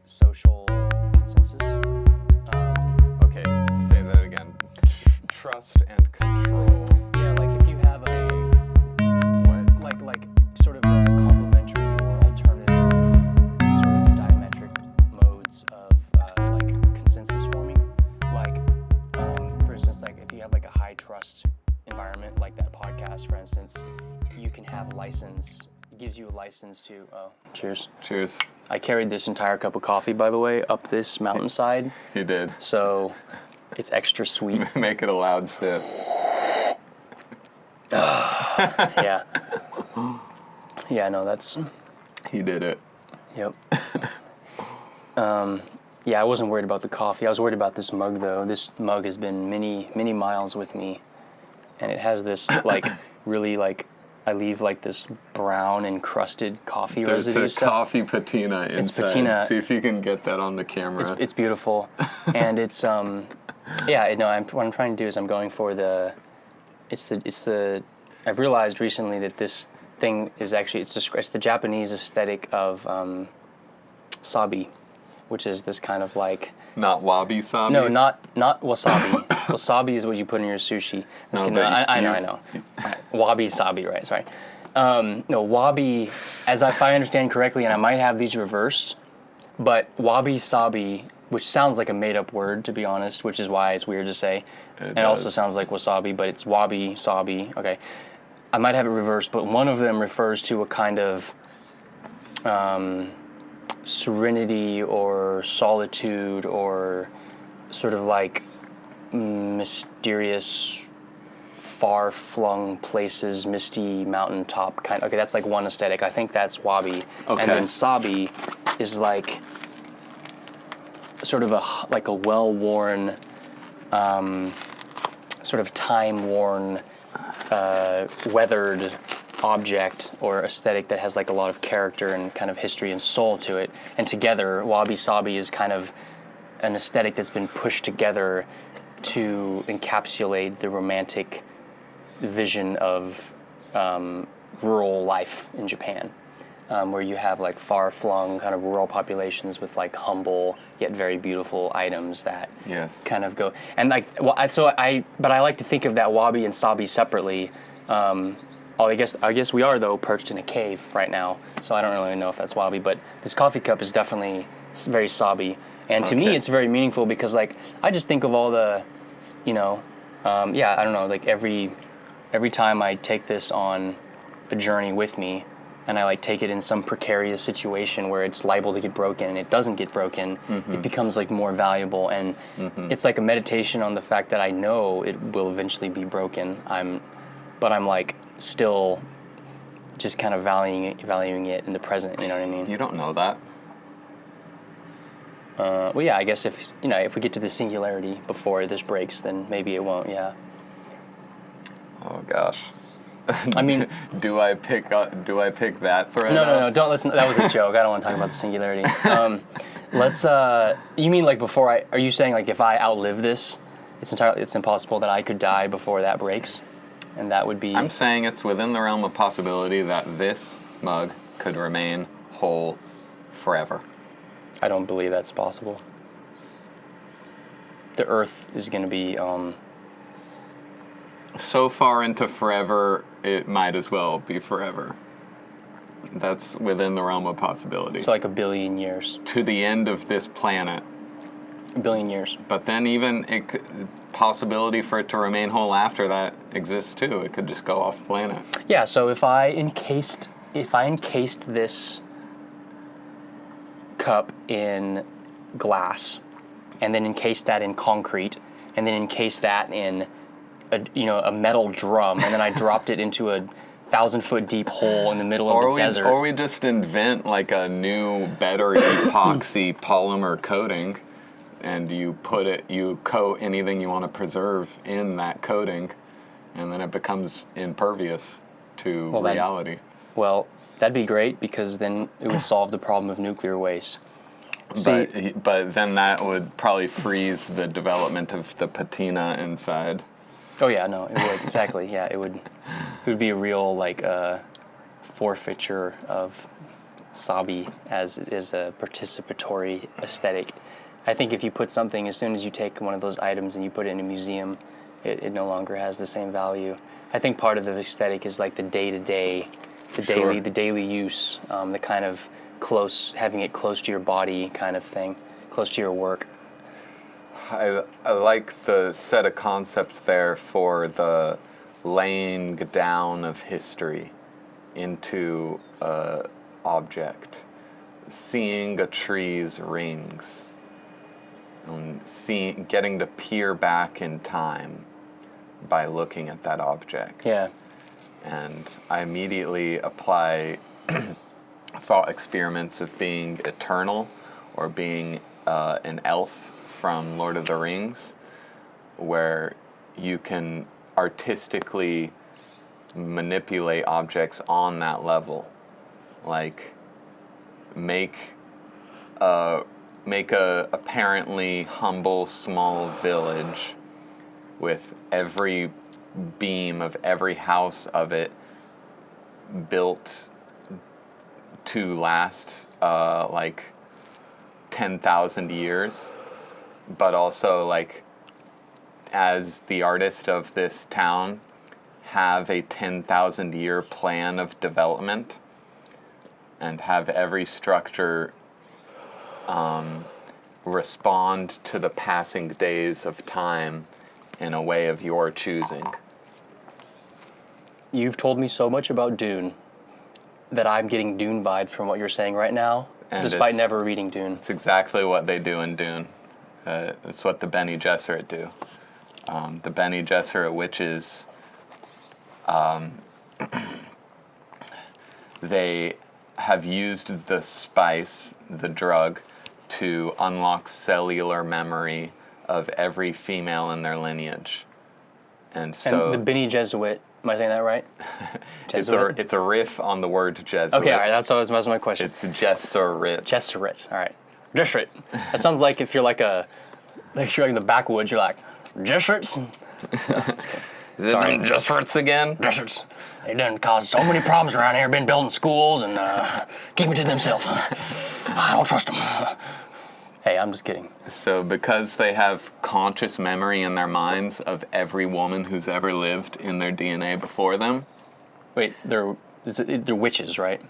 social consensus. Okay, say that again. Trust and control. Yeah, like if you have a like sort of a complementary or alternative sort of diametric modes of like consensus forming. Like, for instance, like if you have like a high trust environment, like that podcast, for instance, you can have license. Gives you a license to. Oh, cheers. Cheers. I carried this entire cup of coffee, by the way, up this mountainside. You did. So it's extra sweet. Make it a loud sip. Yeah. Yeah, no, that's... He did it. Yep. Yeah, I wasn't worried about the coffee. I was worried about this mug, though. This mug has been many miles with me. And it has this, like, really, like... I leave like this brown encrusted coffee residue There's stuff. coffee patina inside. It's patina. See if you can get that on the camera. It's beautiful, and it's yeah. No, what I'm trying to do is I'm going for the. It's the. I've realized recently that this thing is actually it's the Japanese aesthetic of sabi, which is this kind of like. Not wabi-sabi? No, not wasabi. Wasabi is what you put in your sushi. No, I know. Wabi-sabi, right, sorry. No, wabi, if I understand correctly, and I might have these reversed, but wabi-sabi, which sounds like a made-up word, to be honest, which is why it's weird to say. It also sounds like wasabi, but it's wabi-sabi. Okay. I might have it reversed, but one of them refers to a kind of... serenity or solitude or sort of like mysterious far-flung places, misty mountaintop kind. Okay, that's like one aesthetic. I think that's wabi. Okay. And then sabi is like sort of a well-worn, sort of time-worn, weathered object or aesthetic that has like a lot of character and kind of history and soul to it. And together, wabi-sabi is kind of an aesthetic that's been pushed together to encapsulate the romantic vision of rural life in Japan, where you have like far-flung kind of rural populations with like humble yet very beautiful items that kind of go. And like, but I like to think of that wabi and sabi separately. I guess we are, though, perched in a cave right now, so I don't really know if that's wabi, but this coffee cup is definitely very sabi. And to me, it's very meaningful because, like, I just think of all the, I don't know, like, every time I take this on a journey with me, and I, like, take it in some precarious situation where it's liable to get broken, and it doesn't get broken, it becomes, like, more valuable, and it's like a meditation on the fact that I know it will eventually be broken. But I'm like still just kind of valuing it in the present. You know what I mean? You don't know that. Well, yeah. I guess if we get to the singularity before this breaks, then maybe it won't. Yeah. Oh gosh. I mean, do I pick that thread? No. Don't listen. That was a joke. I don't want to talk about the singularity. Let's. You mean like before are you saying like if I outlive this, it's impossible that I could die before that breaks? And that would be... I'm saying it's within the realm of possibility that this mug could remain whole forever. I don't believe that's possible. The Earth is going to be... So far into forever, it might as well be forever. That's within the realm of possibility. So like 1 billion years. To the end of this planet. 1 billion years. But then even possibility for it to remain whole after that exists too. It could just go off planet. Yeah, so if I encased this cup in glass, and then encased that in concrete, and then encased that in a metal drum, and then I dropped it into a 1,000-foot deep hole in the middle of the desert. Or we just invent like a new, better epoxy polymer coating. And you coat anything you want to preserve in that coating, and then it becomes impervious to reality. That'd be great because then it would solve the problem of nuclear waste. But then that would probably freeze the development of the patina inside. Oh yeah, no, it would exactly. Yeah, it would be a real like forfeiture of wabi-sabi as it is a participatory aesthetic. I think if you put something, as soon as you take one of those items and you put it in a museum, it no longer has the same value. I think part of the aesthetic is like the day-to-day, the daily use, the kind of having it close to your body kind of thing, close to your work. I like the set of concepts there for the laying down of history into a object, seeing a tree's rings, and getting to peer back in time by looking at that object. Yeah. And I immediately apply thought experiments of being eternal or being an elf from Lord of the Rings, where you can artistically manipulate objects on that level. Like make a apparently humble small village with every beam of every house of it built to last like 10,000 years, but also like as the artist of this town have a 10,000 year plan of development and have every structure respond to the passing days of time in a way of your choosing. You've told me so much about Dune that I'm getting Dune vibes from what you're saying right now, And despite never reading Dune. It's exactly what they do in Dune. It's what the Bene Gesserit do. The Bene Gesserit witches, they have used the spice, the drug, to unlock cellular memory of every female in their lineage. And so And the Bene Gesserit, am I saying that right? it's a riff on the word Jesuit. Okay, all right, that's my question. It's Gesserit. Gesserit, all right. Gesserit. That sounds like if you're like in the backwoods, you're like, Gesserits? Is it Gesserits again? Gesserits. They done caused so many problems around here, been building schools and keeping to themselves. I don't trust them. Hey, I'm just kidding. So because they have conscious memory in their minds of every woman who's ever lived in their DNA before them. Wait, they're witches, right?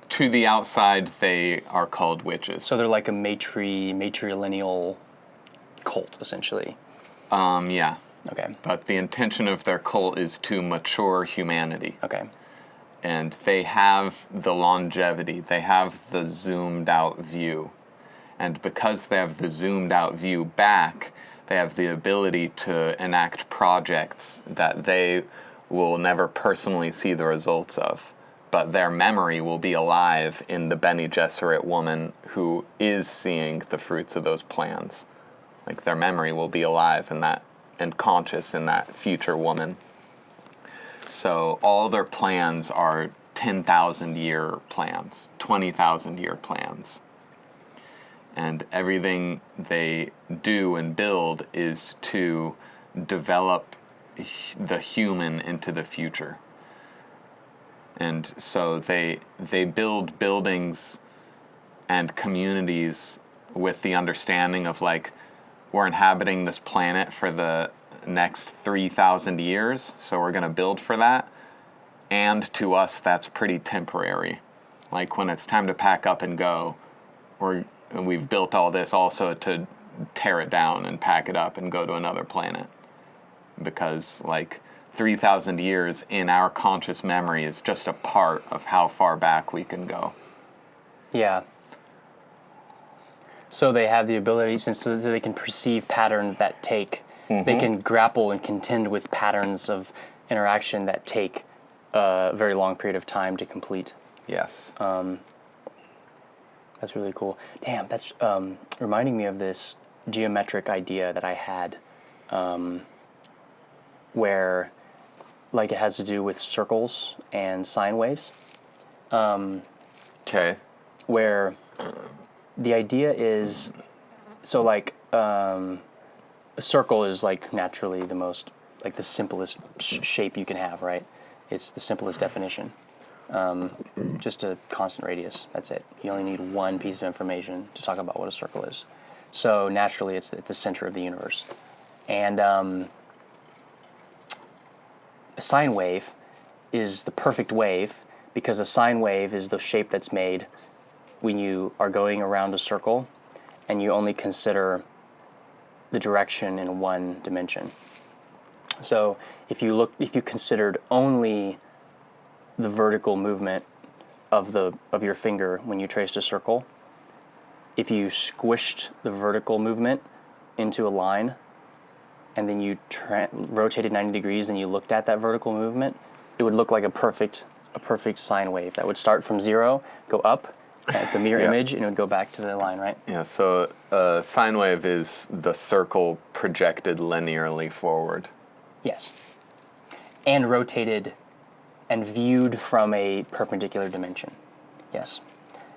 To the outside, they are called witches. So they're like a matrilineal cult, essentially. Yeah. Okay. But the intention of their cult is to mature humanity. Okay. And they have the longevity. They have the zoomed out view. And because they have the zoomed out view back, they have the ability to enact projects that they will never personally see the results of. But their memory will be alive in the Bene Gesserit woman who is seeing the fruits of those plans. Like their memory will be alive in that and conscious in that future woman. So all their plans are 10,000 year plans, 20,000 year plans. And everything they do and build is to develop the human into the future. And so they build buildings and communities with the understanding of like, we're inhabiting this planet for the next 3,000 years, so we're going to build for that. And to us, that's pretty temporary. Like when it's time to pack up and go, we've built all this also to tear it down and pack it up and go to another planet. Because like 3,000 years in our conscious memory is just a part of how far back we can go. Yeah. So they have the ability, since they can perceive patterns that take, they can grapple and contend with patterns of interaction that take a very long period of time to complete. Yes. That's really cool. Damn, that's reminding me of this geometric idea that I had, where, like, it has to do with circles and sine waves. Okay. Where the idea is, so like, a circle is like naturally the most, like the simplest shape you can have, right? It's the simplest definition. just a constant radius. That's it. You only need one piece of information to talk about what a circle is. So naturally, it's at the center of the universe. And a sine wave is the perfect wave because a sine wave is the shape that's made when you are going around a circle and you only consider the direction in one dimension. So if you considered only the vertical movement of your finger when you traced a circle, if you squished the vertical movement into a line and then you rotated 90 degrees and you looked at that vertical movement, it would look like a perfect sine wave that would start from zero, go up at the mirror image, and it would go back to the line, right? Yeah, so a sine wave is the circle projected linearly forward. Yes. And rotated and viewed from a perpendicular dimension. Yes.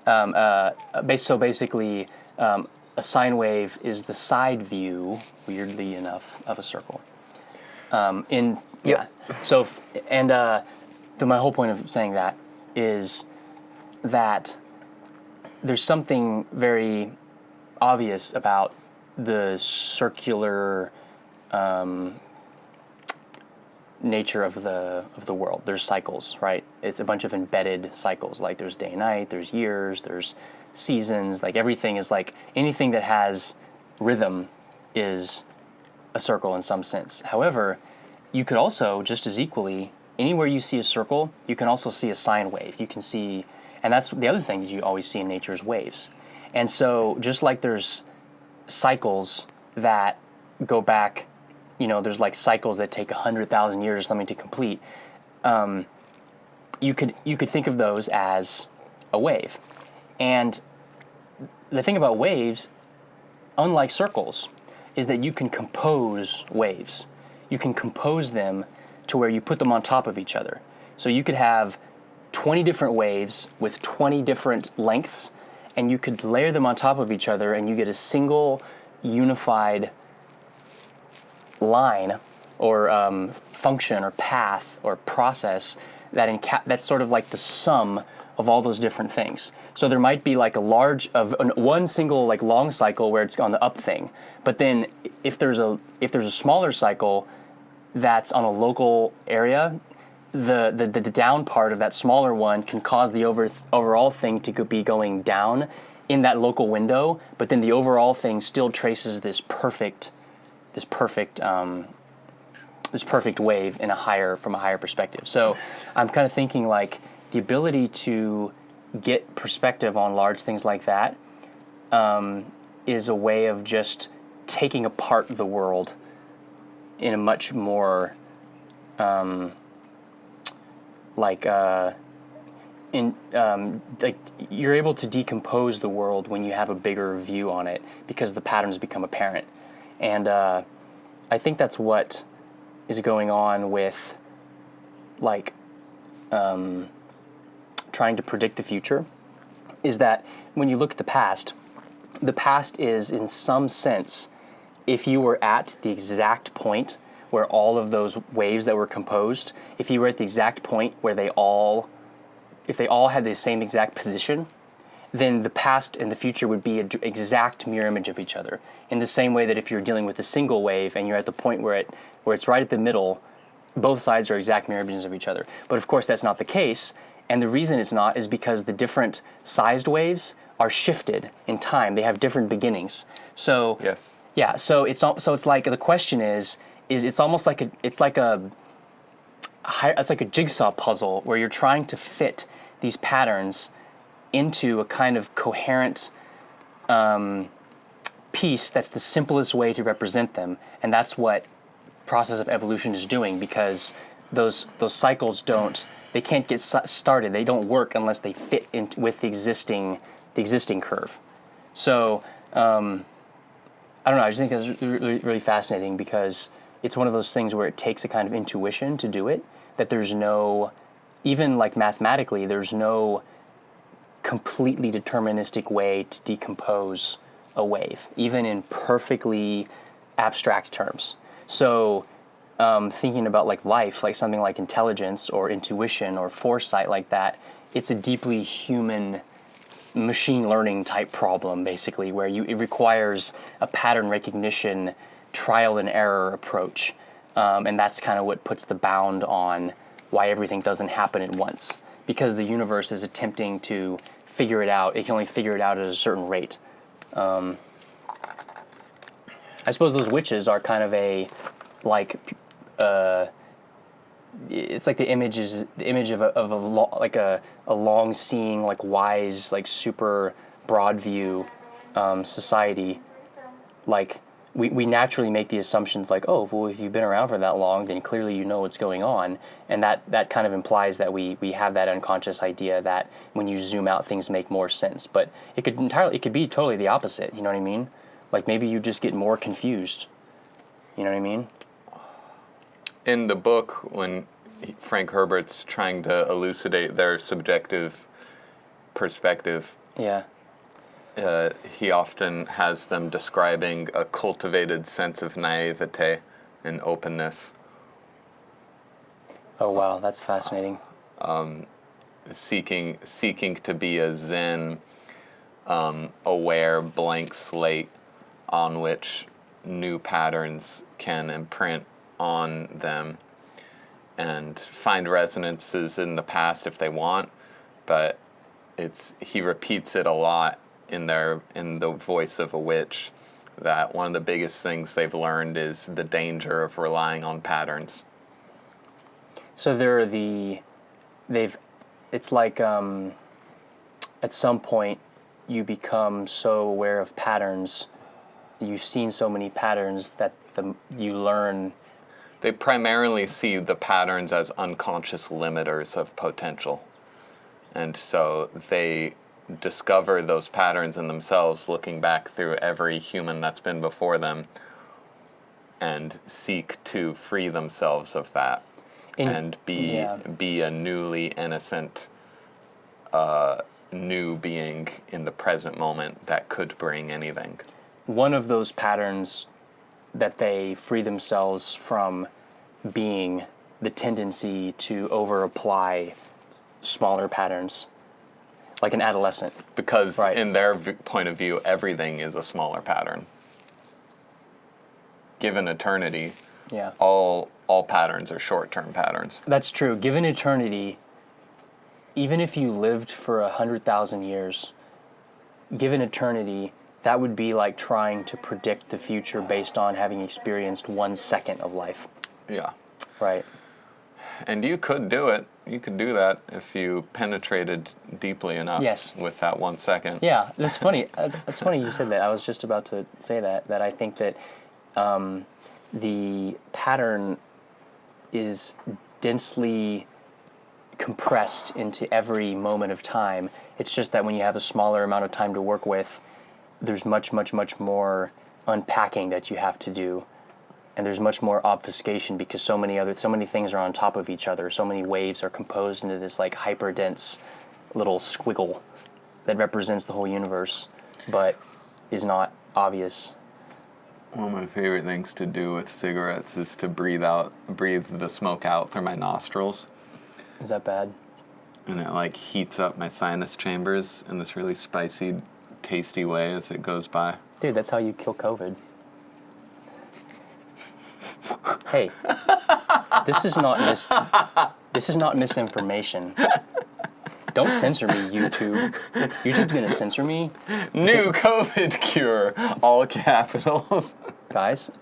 So basically, a sine wave is the side view, weirdly enough, of a circle. So, my whole point of saying that is that there's something very obvious about the circular nature of the world. There's cycles, right? It's a bunch of embedded cycles. Like there's day and night, there's years, there's seasons. Like everything is like anything that has rhythm is a circle in some sense. However, you could also just as equally, anywhere you see a circle, you can also see a sine wave. You can see, and that's the other thing that you always see in nature is waves. And so just like there's cycles that go back, there's like cycles that take 100,000 years or something to complete. You could think of those as a wave. And the thing about waves, unlike circles, is that you can compose waves. You can compose them to where you put them on top of each other. So you could have 20 different waves with 20 different lengths, and you could layer them on top of each other, and you get a single unified line or function or path or process that's sort of like the sum of all those different things. So there might be like one single like long cycle where it's on the up thing, but then if there's a smaller cycle that's on a local area, the down part of that smaller one can cause the overall thing to be going down in that local window, but then the overall thing still traces this perfect wave from a higher perspective. So I'm kind of thinking like the ability to get perspective on large things like that is a way of just taking apart the world in a much more you're able to decompose the world when you have a bigger view on it because the patterns become apparent. And I think that's what is going on with trying to predict the future, is that when you look at the past is in some sense, if you were at the exact point where all of those waves that were composed, if you were at the exact point where if they all had the same exact position, then the past and the future would be an exact mirror image of each other. In the same way that if you're dealing with a single wave and you're at the point where it's right at the middle, both sides are exact mirror images of each other. But of course that's not the case, and the reason it's not is because the different sized waves are shifted in time. They have different beginnings. So yes. Yeah, so it's like the question is it's almost like a jigsaw puzzle where you're trying to fit these patterns into a kind of coherent piece that's the simplest way to represent them, and that's what process of evolution is doing, because those cycles they can't get started. They don't work unless they fit with the existing curve. So I don't know. I just think that's really, really fascinating because it's one of those things where it takes a kind of intuition to do it. That there's no, even like mathematically, there's no completely deterministic way to decompose a wave, even in perfectly abstract terms. So thinking about like life, like something like intelligence or intuition or foresight like that, it's a deeply human machine learning type problem, basically, where it requires a pattern recognition, trial and error approach. And that's kind of what puts the bound on why everything doesn't happen at once. Because the universe is attempting to figure it out, it can only figure it out at a certain rate. I suppose those witches are kind of it's like the image of a long seeing, like wise, like super broad view society. Like we naturally make the assumptions like, oh, well, if you've been around for that long, then clearly you know what's going on, and that kind of implies that we have that unconscious idea that when you zoom out, things make more sense. But it could be totally the opposite. You know what I mean? Like maybe you just get more confused. You know what I mean? In the book, when Frank Herbert's trying to elucidate their subjective perspective, yeah, he often has them describing a cultivated sense of naivete and openness. Oh wow, that's fascinating. Seeking to be a Zen, aware blank slate on which new patterns can imprint on them and find resonances in the past if they want, but he repeats it a lot in the voice of a witch, that one of the biggest things they've learned is the danger of relying on patterns. So it's like at some point you become so aware of patterns, you've seen so many patterns that you learn. They primarily see the patterns as unconscious limiters of potential. And so they discover those patterns in themselves, looking back through every human that's been before them, and seek to free themselves of that and be a newly innocent, new being in the present moment that could bring anything. One of those patterns that they free themselves from being the tendency to over-apply smaller patterns, like an adolescent. Because in their point of view, everything is a smaller pattern. Given eternity, all patterns are short-term patterns. That's true. Given eternity, even if you lived for 100,000 years, given eternity, that would be like trying to predict the future based on having experienced 1 second of life. Yeah. Right. And you could do it. You could do that if you penetrated deeply enough with that 1 second. Yeah, that's funny. That's funny you said that. I was just about to say that I think that the pattern is densely compressed into every moment of time. It's just that when you have a smaller amount of time to work with, there's much, much, much more unpacking that you have to do. And there's much more obfuscation because so many things are on top of each other. So many waves are composed into this like hyper dense little squiggle that represents the whole universe, but is not obvious. One of my favorite things to do with cigarettes is to breathe the smoke out through my nostrils. Is that bad? And it like heats up my sinus chambers in this really spicy, tasty way as it goes by. Dude, that's how you kill COVID. Hey, this is not misinformation. Don't censor me, YouTube. YouTube's gonna censor me. New COVID cure, all capitals. Guys,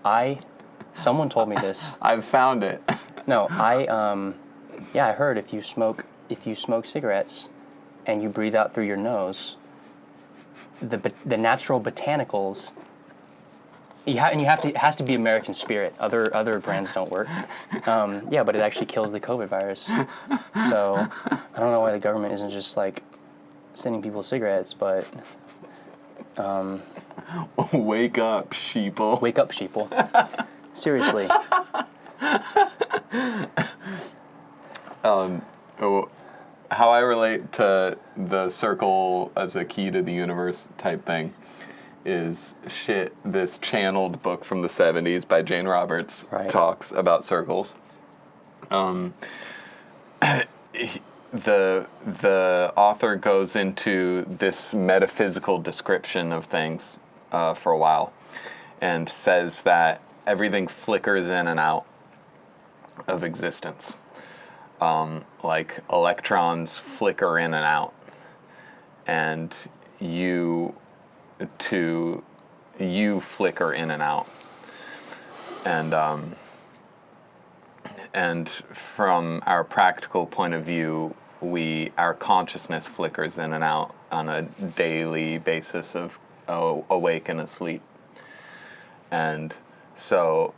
someone told me this. I've found it. No, I heard if you smoke cigarettes and you breathe out through your nose, the natural botanicals. It has to be American Spirit. Other brands don't work. But it actually kills the COVID virus. So I don't know why the government isn't just like sending people cigarettes, but wake up, sheeple. Wake up, sheeple. Seriously. How I relate to the circle as a key to the universe type thing is this channeled book from the 70s by Jane Roberts talks about circles. The author goes into this metaphysical description of things for a while, and says that everything flickers in and out of existence. Like electrons flicker in and out, and you flicker in and out, and from our practical point of view, our consciousness flickers in and out on a daily basis of awake and asleep. And so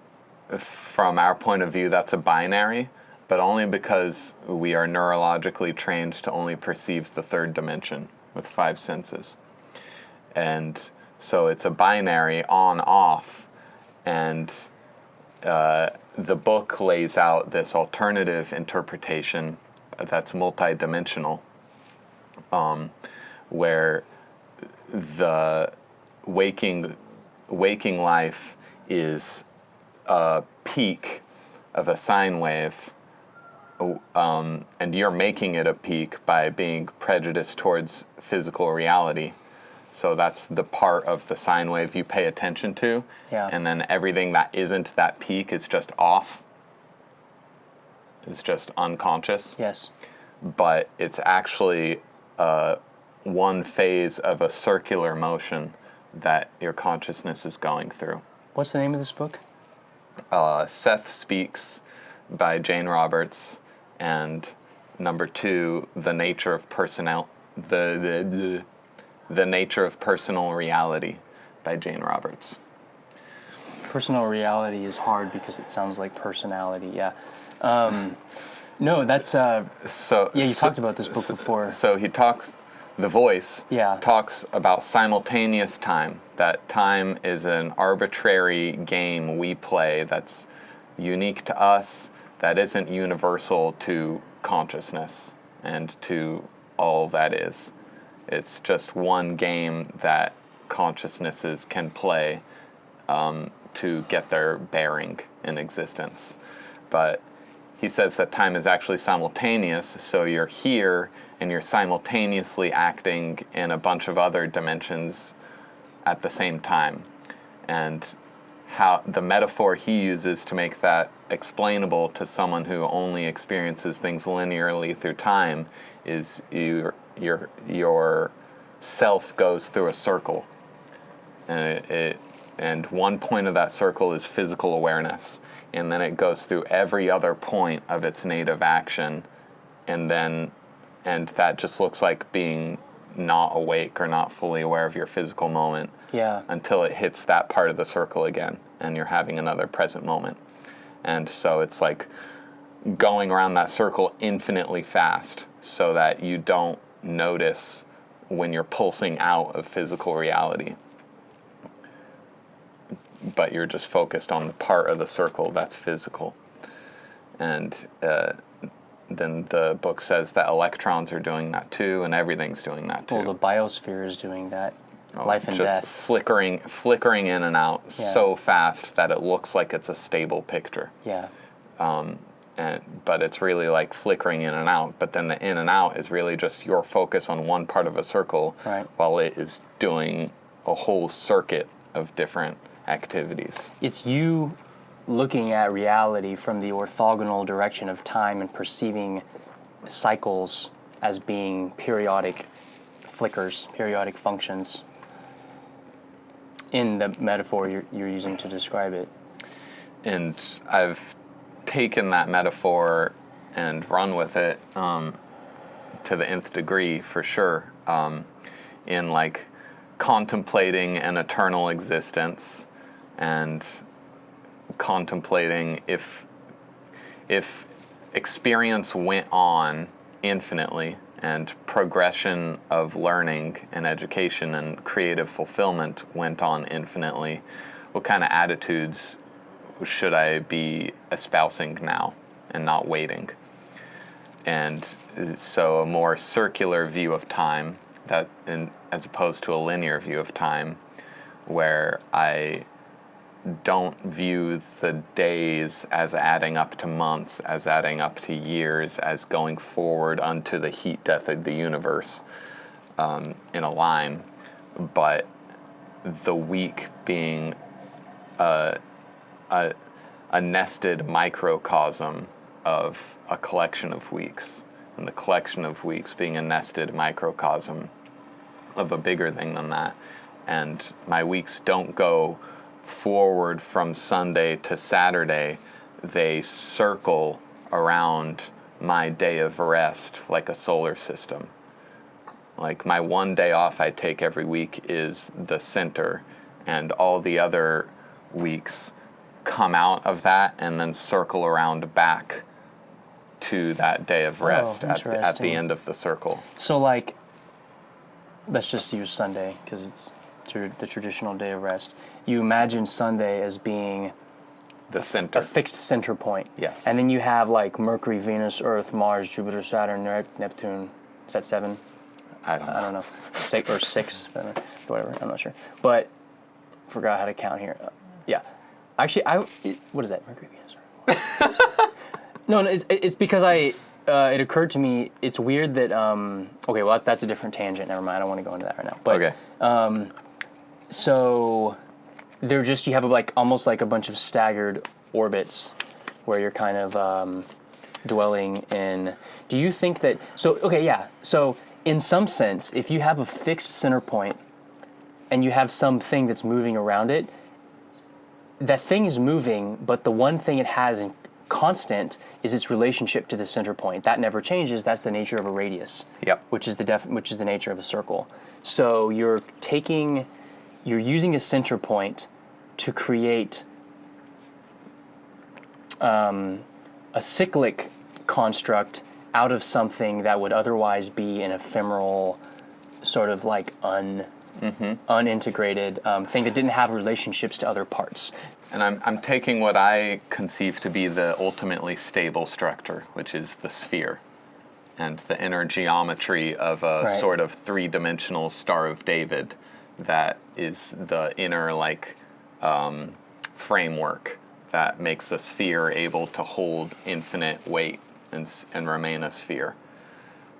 from our point of view, that's a binary, but only because we are neurologically trained to only perceive the third dimension with 5 senses. And so it's a binary on-off, and the book lays out this alternative interpretation that's multidimensional, where the waking life is a peak of a sine wave, and you're making it a peak by being prejudiced towards physical reality. So that's the part of the sine wave you pay attention to, and then everything that isn't that peak is just off. It's just unconscious. Yes. But it's actually one phase of a circular motion that your consciousness is going through. What's the name of this book? Seth Speaks by Jane Roberts, and number 2, The Nature of The Nature of Personal Reality by Jane Roberts. Personal reality is hard because it sounds like personality, yeah. No, that's... you talked about this book before. So he talks, the voice talks about simultaneous time, that time is an arbitrary game we play that's unique to us, that isn't universal to consciousness and to all that is. It's just one game that consciousnesses can play to get their bearing in existence. But he says that time is actually simultaneous, so you're here and you're simultaneously acting in a bunch of other dimensions at the same time. And how the metaphor he uses to make that explainable to someone who only experiences things linearly through time is your self goes through a circle, and one point of that circle is physical awareness, and then it goes through every other point of its native action, and that just looks like being not awake or not fully aware of your physical moment until it hits that part of the circle again and you're having another present moment. And so it's like going around that circle infinitely fast so that you don't notice when you're pulsing out of physical reality, but you're just focused on the part of the circle that's physical. And then the book says that electrons are doing that too, and everything's doing that too. Well, the biosphere is doing that. Life and just death. flickering in and out so fast that it looks like it's a stable picture. Yeah. But it's really like flickering in and out. But then the in and out is really just your focus on one part of a circle, while it is doing a whole circuit of different activities. It's you looking at reality from the orthogonal direction of time and perceiving cycles as being periodic flickers, periodic functions, in the metaphor you're using to describe it. And I've taken that metaphor and run with it to the nth degree, for sure, in like contemplating an eternal existence and contemplating if experience went on infinitely and progression of learning and education and creative fulfillment went on infinitely, what kind of attitudes should I be espousing now and not waiting? And so a more circular view of time, as opposed to a linear view of time, where I don't view the days as adding up to months, as adding up to years, as going forward unto the heat death of the universe in a line, but the week being a nested microcosm of a collection of weeks, and the collection of weeks being a nested microcosm of a bigger thing than that. And my weeks don't go forward from Sunday to Saturday. They circle around my day of rest like a solar system. Like my one day off I take every week is the center, and all the other weeks come out of that and then circle around back to that day of rest at the end of the circle. So like, let's just use Sunday because it's the traditional day of rest. You imagine Sunday as being the center, a fixed center point. Yes. And then you have like Mercury, Venus, Earth, Mars, Jupiter, Saturn, Neptune. Is that 7? I don't know. 6 or 6, whatever. I'm not sure. But forgot how to count here. Yeah. Actually, what is that? Mercury, Venus, Earth. No, it's because it occurred to me. It's weird that. Okay, well that's a different tangent. Never mind. I don't want to go into that right now. But, okay. So they're just, you have like almost like a bunch of staggered orbits where you're kind of dwelling in. Do you think that, so in some sense, if you have a fixed center point and you have something that's moving around it, that thing is moving, but the one thing it has in constant is its relationship to the center point. That never changes. That's the nature of a radius. Yep. Which is the nature of a circle. So you're using a center point to create a cyclic construct out of something that would otherwise be an ephemeral, sort of like unintegrated thing that didn't have relationships to other parts. And I'm taking what I conceive to be the ultimately stable structure, which is the sphere, and the inner geometry of a sort of three-dimensional Star of David that is the inner framework that makes a sphere able to hold infinite weight and remain a sphere.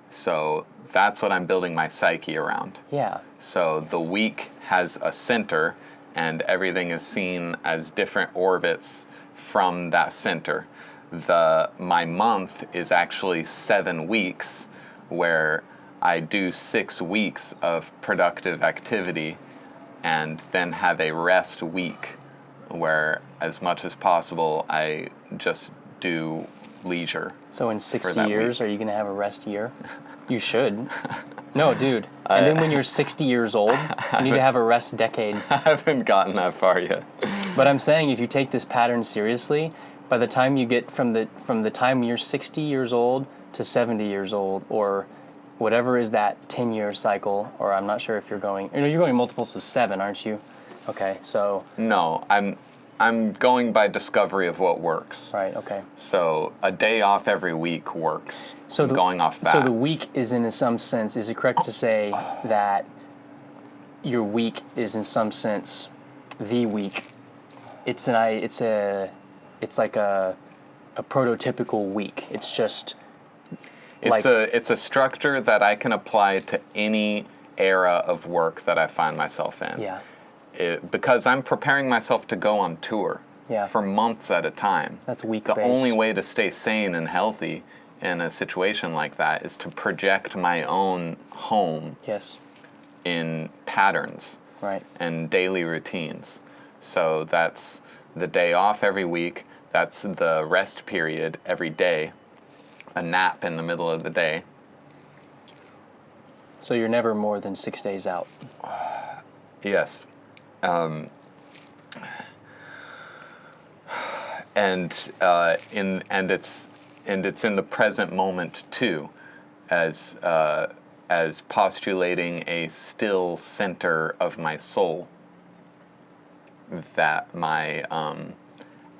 So that's what I'm building my psyche around. Yeah. So the week has a center, and everything is seen as different orbits from that center. My month is actually 7 weeks, where I do 6 weeks of productive activity and then have a rest week where, as much as possible, I just do leisure. So in 60 years, are you going to have a rest year? You should. No, dude. And then when you're 60 years old, you need to have a rest decade. I haven't gotten that far yet. But I'm saying, if you take this pattern seriously, by the time you get from the time you're 60 years old to 70 years old, or whatever is that 10-year cycle, or I'm not sure if you're going multiples of 7, aren't you? Okay, so. No, I'm going by discovery of what works. Right, okay. So a day off every week works. So going off that. So the week is, in some sense, is it correct to say that your week is in some sense the week? It's like a prototypical week. It's just it's a structure that I can apply to any era of work that I find myself in. Yeah. Because I'm preparing myself to go on tour for months at a time. That's week-based. The only way to stay sane and healthy in a situation like that is to project my own home in patterns and daily routines. So that's the day off every week. That's the rest period every day. A nap in the middle of the day. So you're never more than 6 days out. Yes. And it's in the present moment too, as postulating a still center of my soul, that my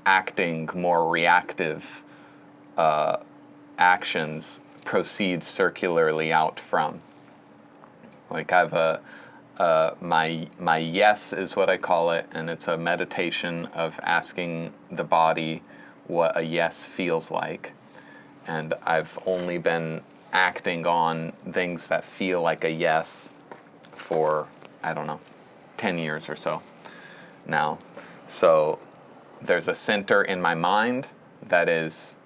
acting more reactive actions proceed circularly out from. Like I my yes is what I call it, and it's a meditation of asking the body what a yes feels like. And I've only been acting on things that feel like a yes for, I don't know, 10 years or so now. So there's a center in my mind that is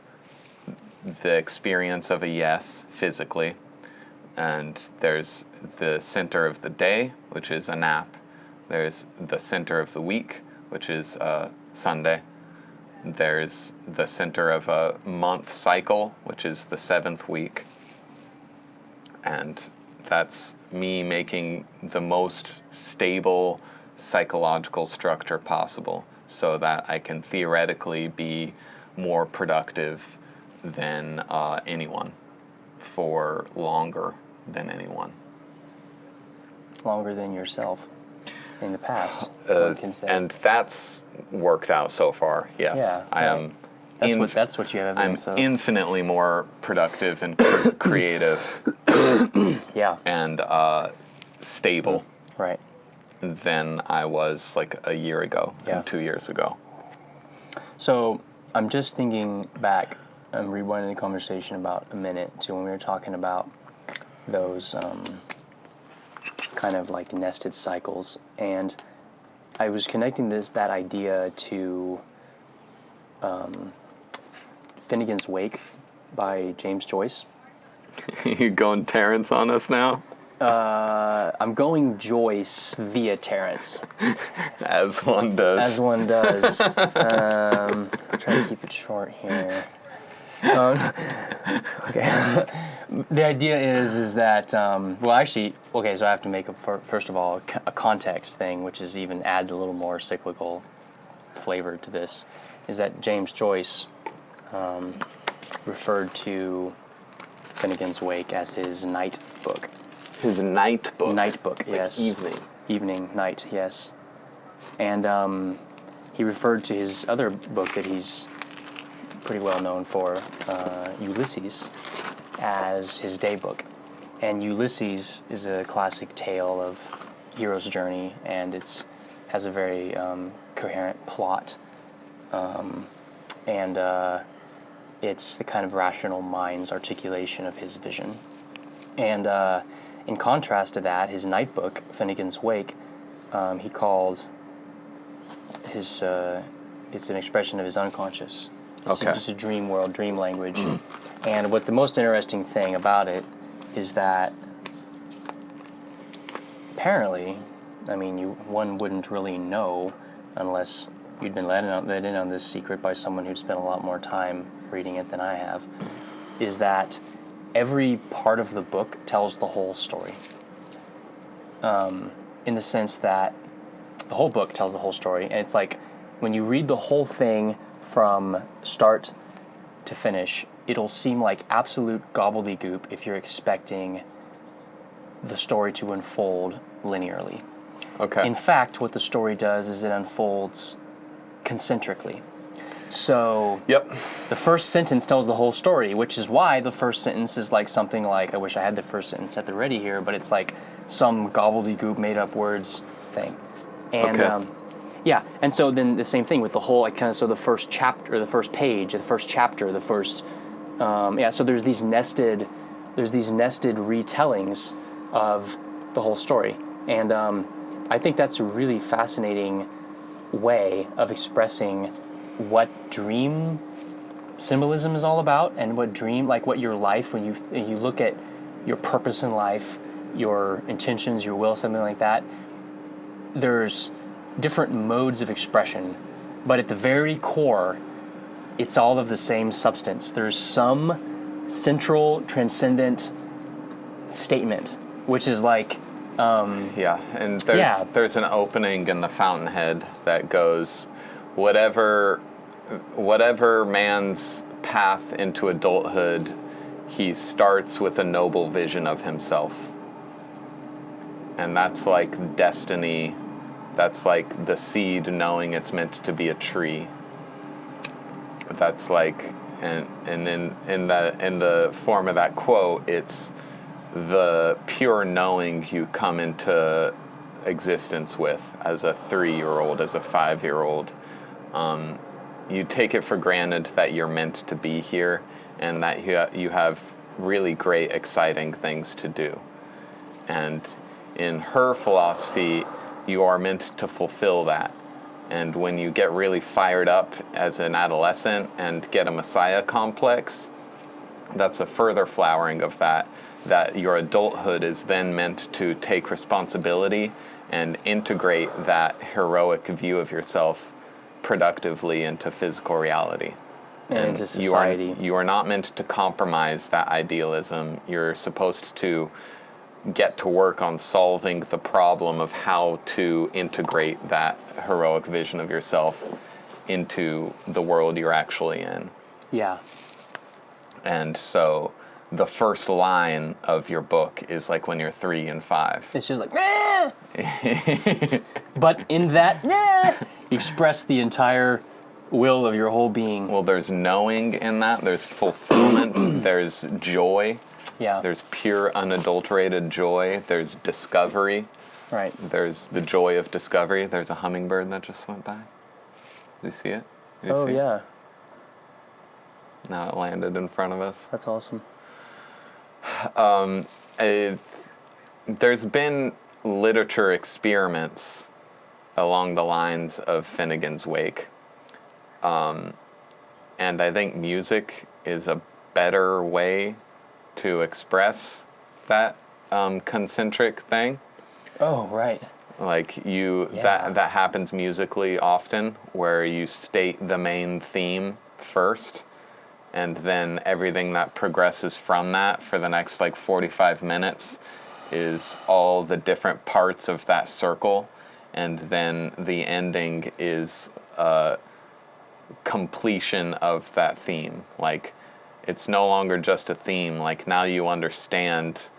the experience of a yes physically. And there's the center of the day, which is a nap. There's the center of the week, which is Sunday. There's the center of a month cycle, which is the 7th week. And that's me making the most stable psychological structure possible so that I can theoretically be more productive than anyone for longer than anyone. Longer than yourself in the past, one can say. And that's worked out so far, yes. Yeah, I right. am That's what you have I'm evidence of. infinitely more productive and creative Yeah. and stable Right. than I was like a year ago Yeah. and 2 years ago. So I'm just thinking back, I'm rewinding the conversation about a minute to when we were talking about those kind of like nested cycles, and I was connecting that idea to Finnegan's Wake by James Joyce. You going Terrence on us now? I'm going Joyce via Terrence. As one does. As one does. I'll try to keep it short here. Okay. The idea is that, well, actually, okay, so I have to make, first of all, a context thing, which is even adds a little more cyclical flavor to this, is that James Joyce referred to Finnegan's Wake as his night book. His night book? Night book, like yes. Evening. Evening, night, yes. And he referred to his other book that he's pretty well known for, Ulysses, as his day book. And Ulysses is a classic tale of hero's journey, and has a very coherent plot. And it's the kind of rational mind's articulation of his vision. And in contrast to that, his night book, Finnegan's Wake, he called his, it's an expression of his unconscious. It's just a dream world, dream language. And what the most interesting thing about it is that apparently, I mean, one wouldn't really know unless you'd been let in on this secret by someone who'd spent a lot more time reading it than I have, is that every part of the book tells the whole story. In the sense that the whole book tells the whole story, and it's like when you read the whole thing from start to finish, it'll seem like absolute gobbledygook if you're expecting the story to unfold linearly. Okay. In fact, what the story does is it unfolds concentrically. So Yep. the first sentence tells the whole story, which is why the first sentence is like something like, I wish I had the first sentence at the ready here, but it's like some gobbledygook made up words thing. And Okay. yeah, and so then the same thing with the whole, like kind of, so the first chapter, the first page, the first chapter, the first, so there's these nested retellings of the whole story. And I think that's a really fascinating way of expressing what dream symbolism is all about, and what your life, when you look at your purpose in life, your intentions, your will, something like that, there's different modes of expression, but at the very core, it's all of the same substance. There's some central, transcendent statement, which is like, Yeah, and there's an opening in the fountainhead that goes, whatever man's path into adulthood, he starts with a noble vision of himself. And that's like destiny. That's like the seed knowing it's meant to be a tree. That's like, and in the form of that quote, it's the pure knowing you come into existence with as a 3-year-old, as a 5-year-old. You take it for granted that you're meant to be here and that you have really great, exciting things to do. And in her philosophy, you are meant to fulfill that. And when you get really fired up as an adolescent and get a messiah complex, that's a further flowering of that your adulthood is then meant to take responsibility and integrate that heroic view of yourself productively into physical reality. And into society. You are not meant to compromise that idealism. You're supposed to get to work on solving the problem of how to integrate that heroic vision of yourself into the world you're actually in. Yeah. And so the first line of your book is like when you're 3 and 5. It's just like, nah! But in that, nah, you express the entire will of your whole being. Well, there's knowing in that. There's fulfillment. There's joy. Yeah. There's pure, unadulterated joy. There's discovery. Right. There's the joy of discovery. There's a hummingbird that just went by. Did you see it? Oh, yeah. Now it landed in front of us. That's awesome. There's been literature experiments along the lines of Finnegan's Wake. And I think music is a better way to express that concentric thing. Oh, right. Like Yeah. that happens musically often, where you state the main theme first, and then everything that progresses from that for the next 45 minutes is all the different parts of that circle, and then the ending is completion of that theme. It's no longer just a theme. Now you understand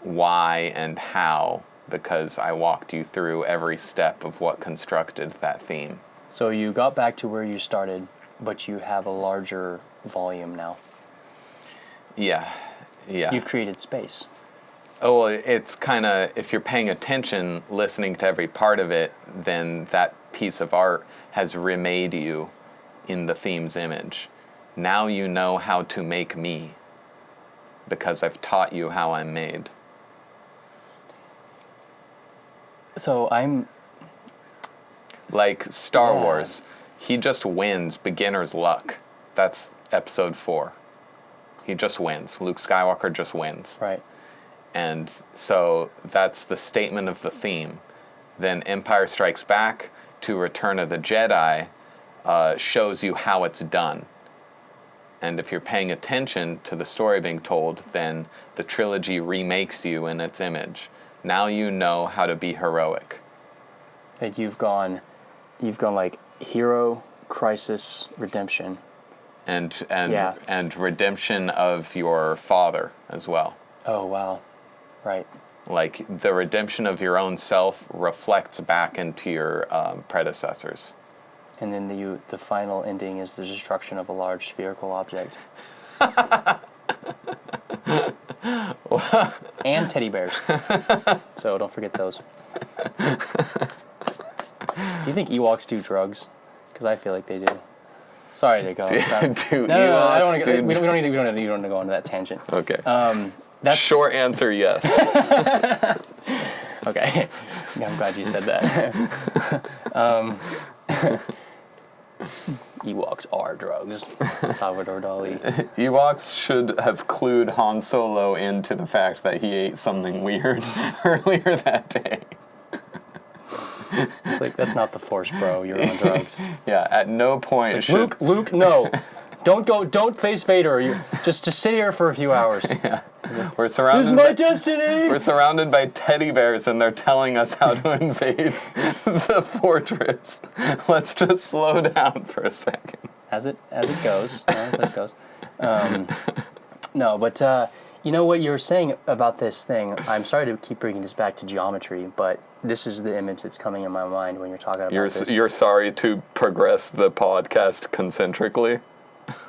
why and how, because I walked you through every step of what constructed that theme. So you got back to where you started, but you have a larger volume now. Yeah. You've created space. Oh, well, it's kind of, if you're paying attention, listening to every part of it, then that piece of art has remade you in the theme's image. Now you know how to make me, because I've taught you how I'm made. So I'm... Like Star Wars, he just wins beginner's luck. That's episode 4. He just wins. Luke Skywalker just wins. Right. And so that's the statement of the theme. Then Empire Strikes Back to Return of the Jedi shows you how it's done. And if you're paying attention to the story being told, then the trilogy remakes you in its image. Now you know how to be heroic. And you've gone like hero, crisis, redemption. And redemption of your father as well. Oh, wow. Right. Like the redemption of your own self reflects back into your predecessors. And then the final ending is the destruction of a large spherical object. And teddy bears. So don't forget those. Do you think Ewoks do drugs? Because I feel like they do. Sorry to go. No, I don't want to. We don't need to go into that tangent. Okay. That's short answer, yes. Okay. Yeah, I'm glad you said that. Ewoks are drugs. Salvador Dali. Ewoks should have clued Han Solo into the fact that he ate something weird earlier that day. It's like, that's not the Force, bro. You're on drugs. Yeah, at no point should... Luke, no. Don't face Vader. You just sit here for a few hours. Yeah. We're surrounded. This is my destiny. We're surrounded by teddy bears, and they're telling us how to invade the fortress. Let's just slow down for a second. As it goes. No, but you know what you were saying about this thing. I'm sorry to keep bringing this back to geometry, but this is the image that's coming in my mind when you're talking about this. You're sorry to progress the podcast concentrically.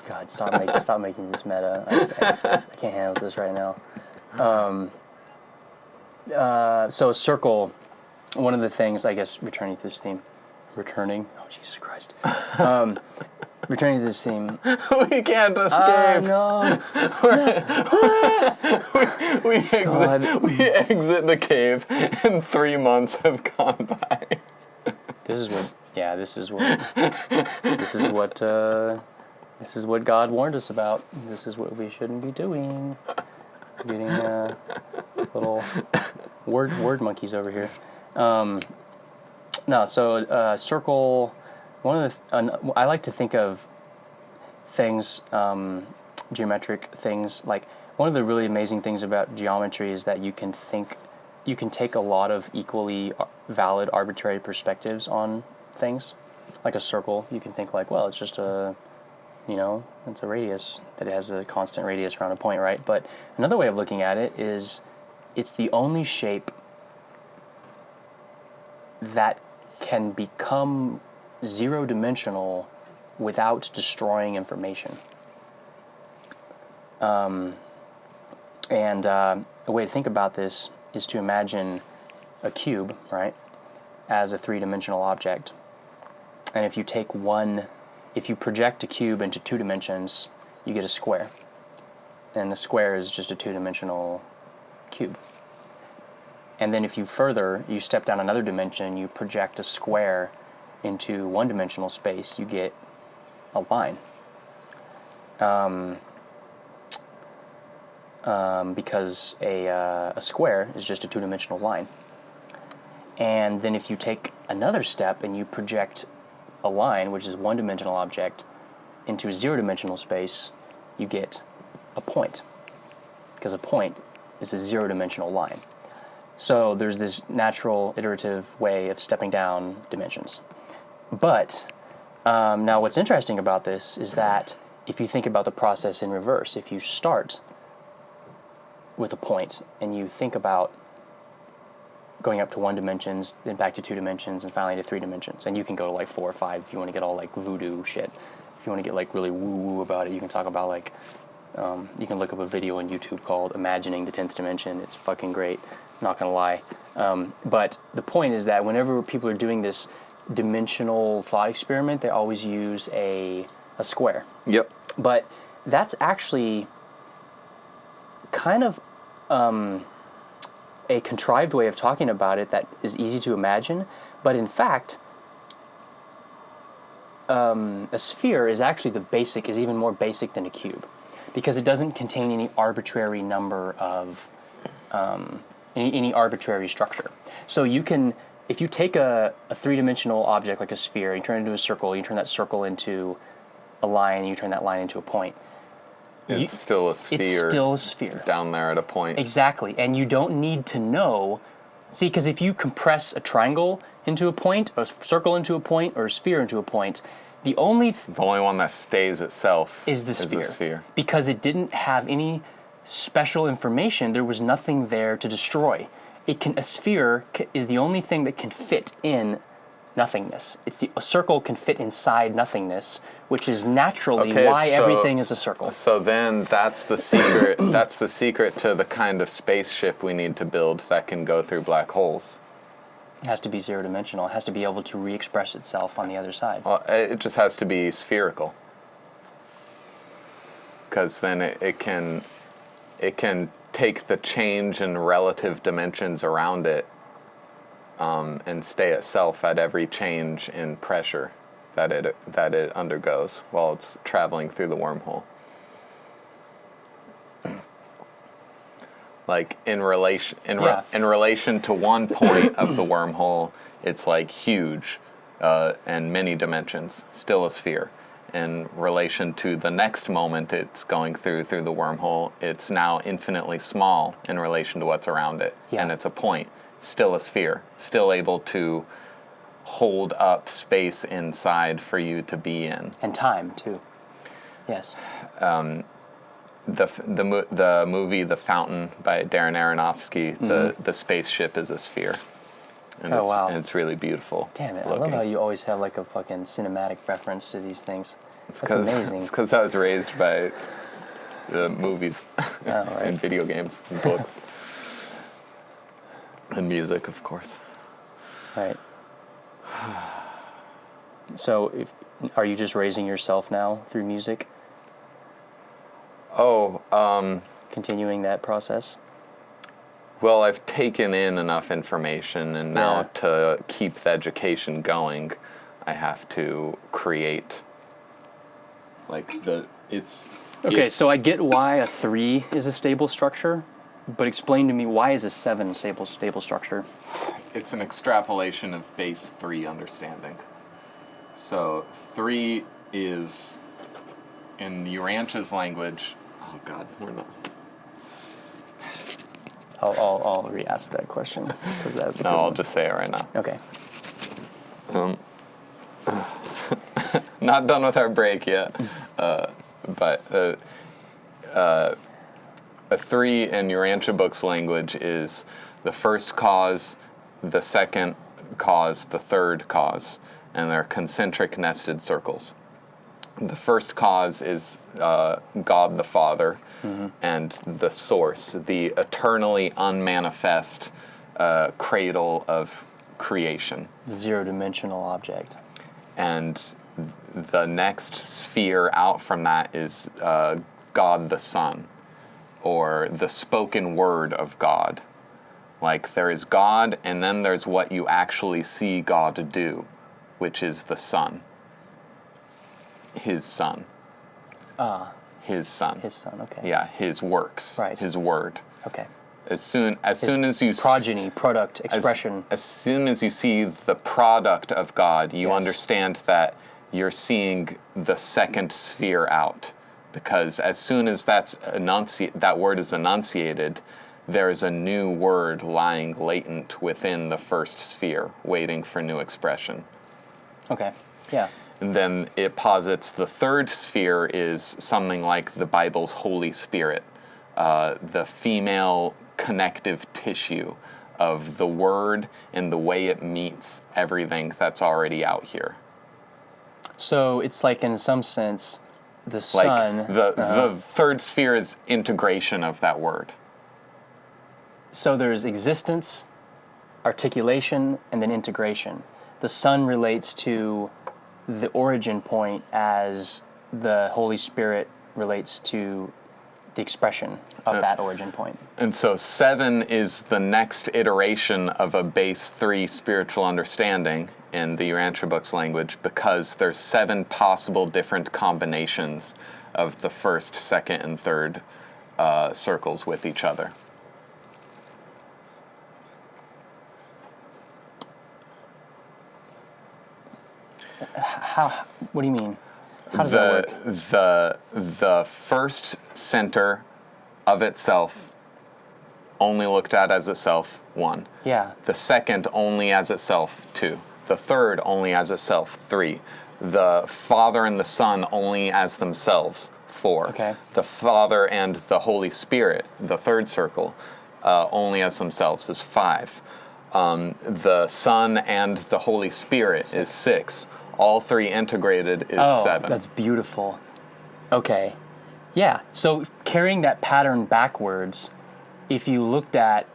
God, stop making this meta. I can't handle this right now. So a circle one of the things, I guess, returning to this theme, oh, Jesus Christ. Returning to this theme. We can't escape. No. We exit the cave, and 3 months have gone by. This is what God warned us about. This is what we shouldn't be doing. Getting little word monkeys over here. Circle. I like to think of things, geometric things. Like, one of the really amazing things about geometry is that you can take a lot of equally valid arbitrary perspectives on things. Like a circle, you can think like, well, it's just it's a radius that has a constant radius around a point, right? But another way of looking at it is it's the only shape that can become zero-dimensional without destroying information. A way to think about this is to imagine a cube, right, as a three-dimensional object. And if you project a cube into 2 dimensions, you get a square. And a square is just a 2-dimensional cube. And then if you step down another dimension, you project a square into 1-dimensional space, you get a line. Because a square is just a 2-dimensional line. And then if you take another step and you project a line, which is a 1-dimensional object, into a 0-dimensional space, you get a point. Because a point is a 0-dimensional line. So there's this natural iterative way of stepping down dimensions. But now what's interesting about this is that if you think about the process in reverse, if you start with a point and you think about going up to 1 dimensions, then back to 2 dimensions, and finally to 3 dimensions. And you can go to like 4 or 5 if you want to get all like voodoo shit. If you want to get like really woo-woo about it, you can talk about like, you can look up a video on YouTube called Imagining the 10th Dimension. It's fucking great, not gonna lie. But the point is that whenever people are doing this dimensional thought experiment, they always use a square. Yep. But that's actually kind of a contrived way of talking about it that is easy to imagine, but in fact, a sphere is actually is even more basic than a cube, because it doesn't contain any arbitrary number of, any arbitrary structure. So you can, if you take a 3-dimensional object like a sphere, you turn it into a circle, you turn that circle into a line, you turn that line into a point. It's still a sphere. It's still a sphere. Down there at a point. Exactly. And you don't need to know. See, because if you compress a triangle into a point, or a circle into a point, or a sphere into a point, the only one that stays itself is the sphere. Because it didn't have any special information. There was nothing there to destroy. A sphere is the only thing that can fit in nothingness. A circle can fit inside nothingness, which is naturally why everything is a circle. So then that's the secret. That's the secret to the kind of spaceship we need to build that can go through black holes. It has to be 0-dimensional. It has to be able to re-express itself on the other side. Well, it just has to be spherical. Because then it can take the change in relative dimensions around it and stay itself at every change in pressure that it undergoes while it's traveling through the wormhole. Like in relation to one point of the wormhole, it's like huge and many dimensions, still a sphere. In relation to the next moment it's going through the wormhole, it's now infinitely small in relation to what's around it, and it's a point. Still a sphere, still able to hold up space inside for you to be in. And time, too. Yes. The movie The Fountain by Darren Aronofsky, the spaceship is a sphere. And wow. And it's really beautiful. Damn it, looking. I love how you always have like a fucking cinematic reference to these things. That's amazing. It's because I was raised by the movies and video games and books. And music, of course. Right. So, are you just raising yourself now through music? Continuing that process? Well, I've taken in enough information, and now to keep the education going, I have to create, Okay, so I get why a 3 is a stable structure, but explain to me, why is a 7 a stable structure? It's an extrapolation of base 3 understanding. So 3 is, in Urantia's language, oh God, we're not... I'll re-ask that question, because that's... No, I'll just say it right now. Okay. Not done with our break yet, but a 3 in Urantia Book's language is the first cause, the second cause, the third cause, and they're concentric nested circles. The first cause is God the Father, and the source, the eternally unmanifest cradle of creation. The zero-dimensional object. And the next sphere out from that is God the Son, or the spoken word of God. Like, there is God, and then there's what you actually see God do, which is the Son. His Son. His Son. His Son, okay. Yeah, his works. Right. His word. Okay. As soon as you progeny, product, expression. As soon as you see the product of God, you understand that you're seeing the second sphere out. Because as soon as that word is enunciated, there is a new word lying latent within the first sphere, waiting for new expression. Okay, yeah. And then it posits the third sphere is something like the Bible's Holy Spirit, the female connective tissue of the Word and the way it meets everything that's already out here. So it's like, in some sense, the Son... Like the third sphere is integration of that Word. So there's existence, articulation, and then integration. The Son relates to the origin point as the Holy Spirit relates to the expression of that origin point. And so 7 is the next iteration of a base 3 spiritual understanding in the Urantia Book's language, because there's 7 possible different combinations of the first, second, and third circles with each other. How? What do you mean? How does that work? The first center of itself, only looked at as itself, 1. Yeah. The second only as itself, 2. The third only as itself, 3. The Father and the Son only as themselves, 4. Okay. The Father and the Holy Spirit, the third circle, only as themselves is 5. The Son and the Holy Spirit is 6. All 3 integrated is 7. That's beautiful. Okay. Yeah, so carrying that pattern backwards, if you looked at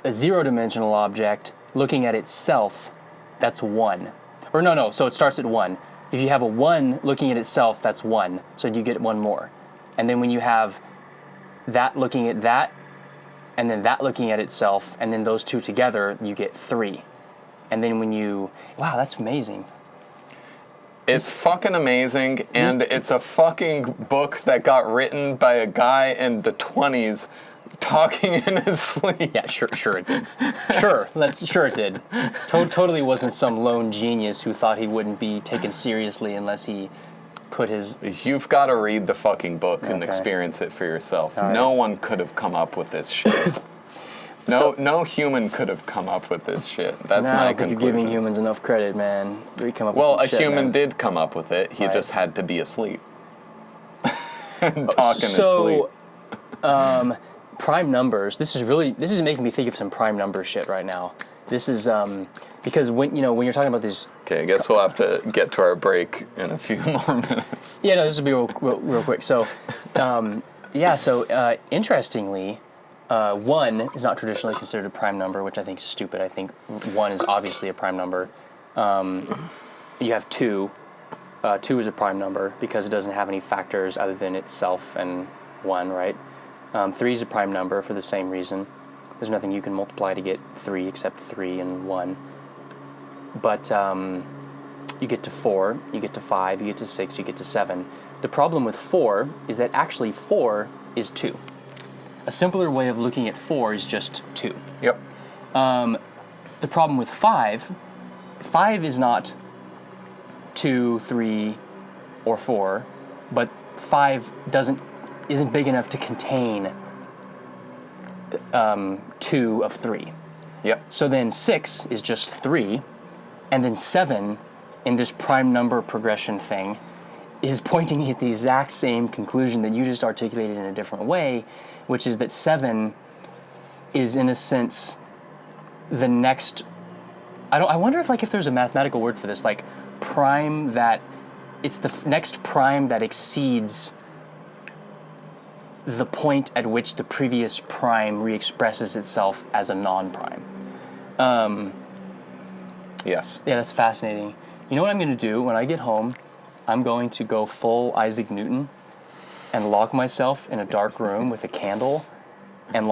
a zero-dimensional object, looking at itself, that's 1. Or no, so it starts at 1. If you have a 1 looking at itself, that's 1, so you get 1 more. And then when you have that looking at that, and then that looking at itself, and then those two together, you get 3. And then when you... Wow, that's amazing. It's fucking amazing, and it's a fucking book that got written by a guy in the 20s talking in his sleep. Yeah, sure it did. Sure it did. Totally wasn't some lone genius who thought he wouldn't be taken seriously unless he put his... You've got to read the fucking book and Okay. experience it for yourself. All right. No one could have come up with this shit. No human could have come up with this shit. That's my I think conclusion. you're giving humans enough credit, man. We come up Well, with a some shit, human man. did come up with it. He Right. just had to be asleep. And talk in his sleep. So, prime numbers. This is making me think of some prime number shit right now. This is because when you're talking about these. Okay, I guess we'll have to get to our break in a few more minutes. Yeah, no, this will be real quick. So, interestingly, 1 is not traditionally considered a prime number, which I think is stupid. I think 1 is obviously a prime number. You have 2. 2 is a prime number because it doesn't have any factors other than itself and 1, right? 3 is a prime number for the same reason. There's nothing you can multiply to get 3 except 3 and 1. But you get to 4, you get to 5, you get to 6, you get to 7. The problem with 4 is that actually 4 is 2. A simpler way of looking at 4 is just 2. Yep. The problem with 5 is not 2, 3, or 4, but 5 isn't big enough to contain 2 of 3. Yep. So then 6 is just 3, and then 7 in this prime number progression thing is pointing at the exact same conclusion that you just articulated in a different way, which is that 7 is in a sense the next. I wonder if there's a mathematical word for this, like prime, that it's the next prime that exceeds the point at which the previous prime re-expresses itself as a non-prime. Yes. Yeah, that's fascinating. You know what I'm going to do when I get home? I'm going to go full Isaac Newton and lock myself in a dark room with a candle and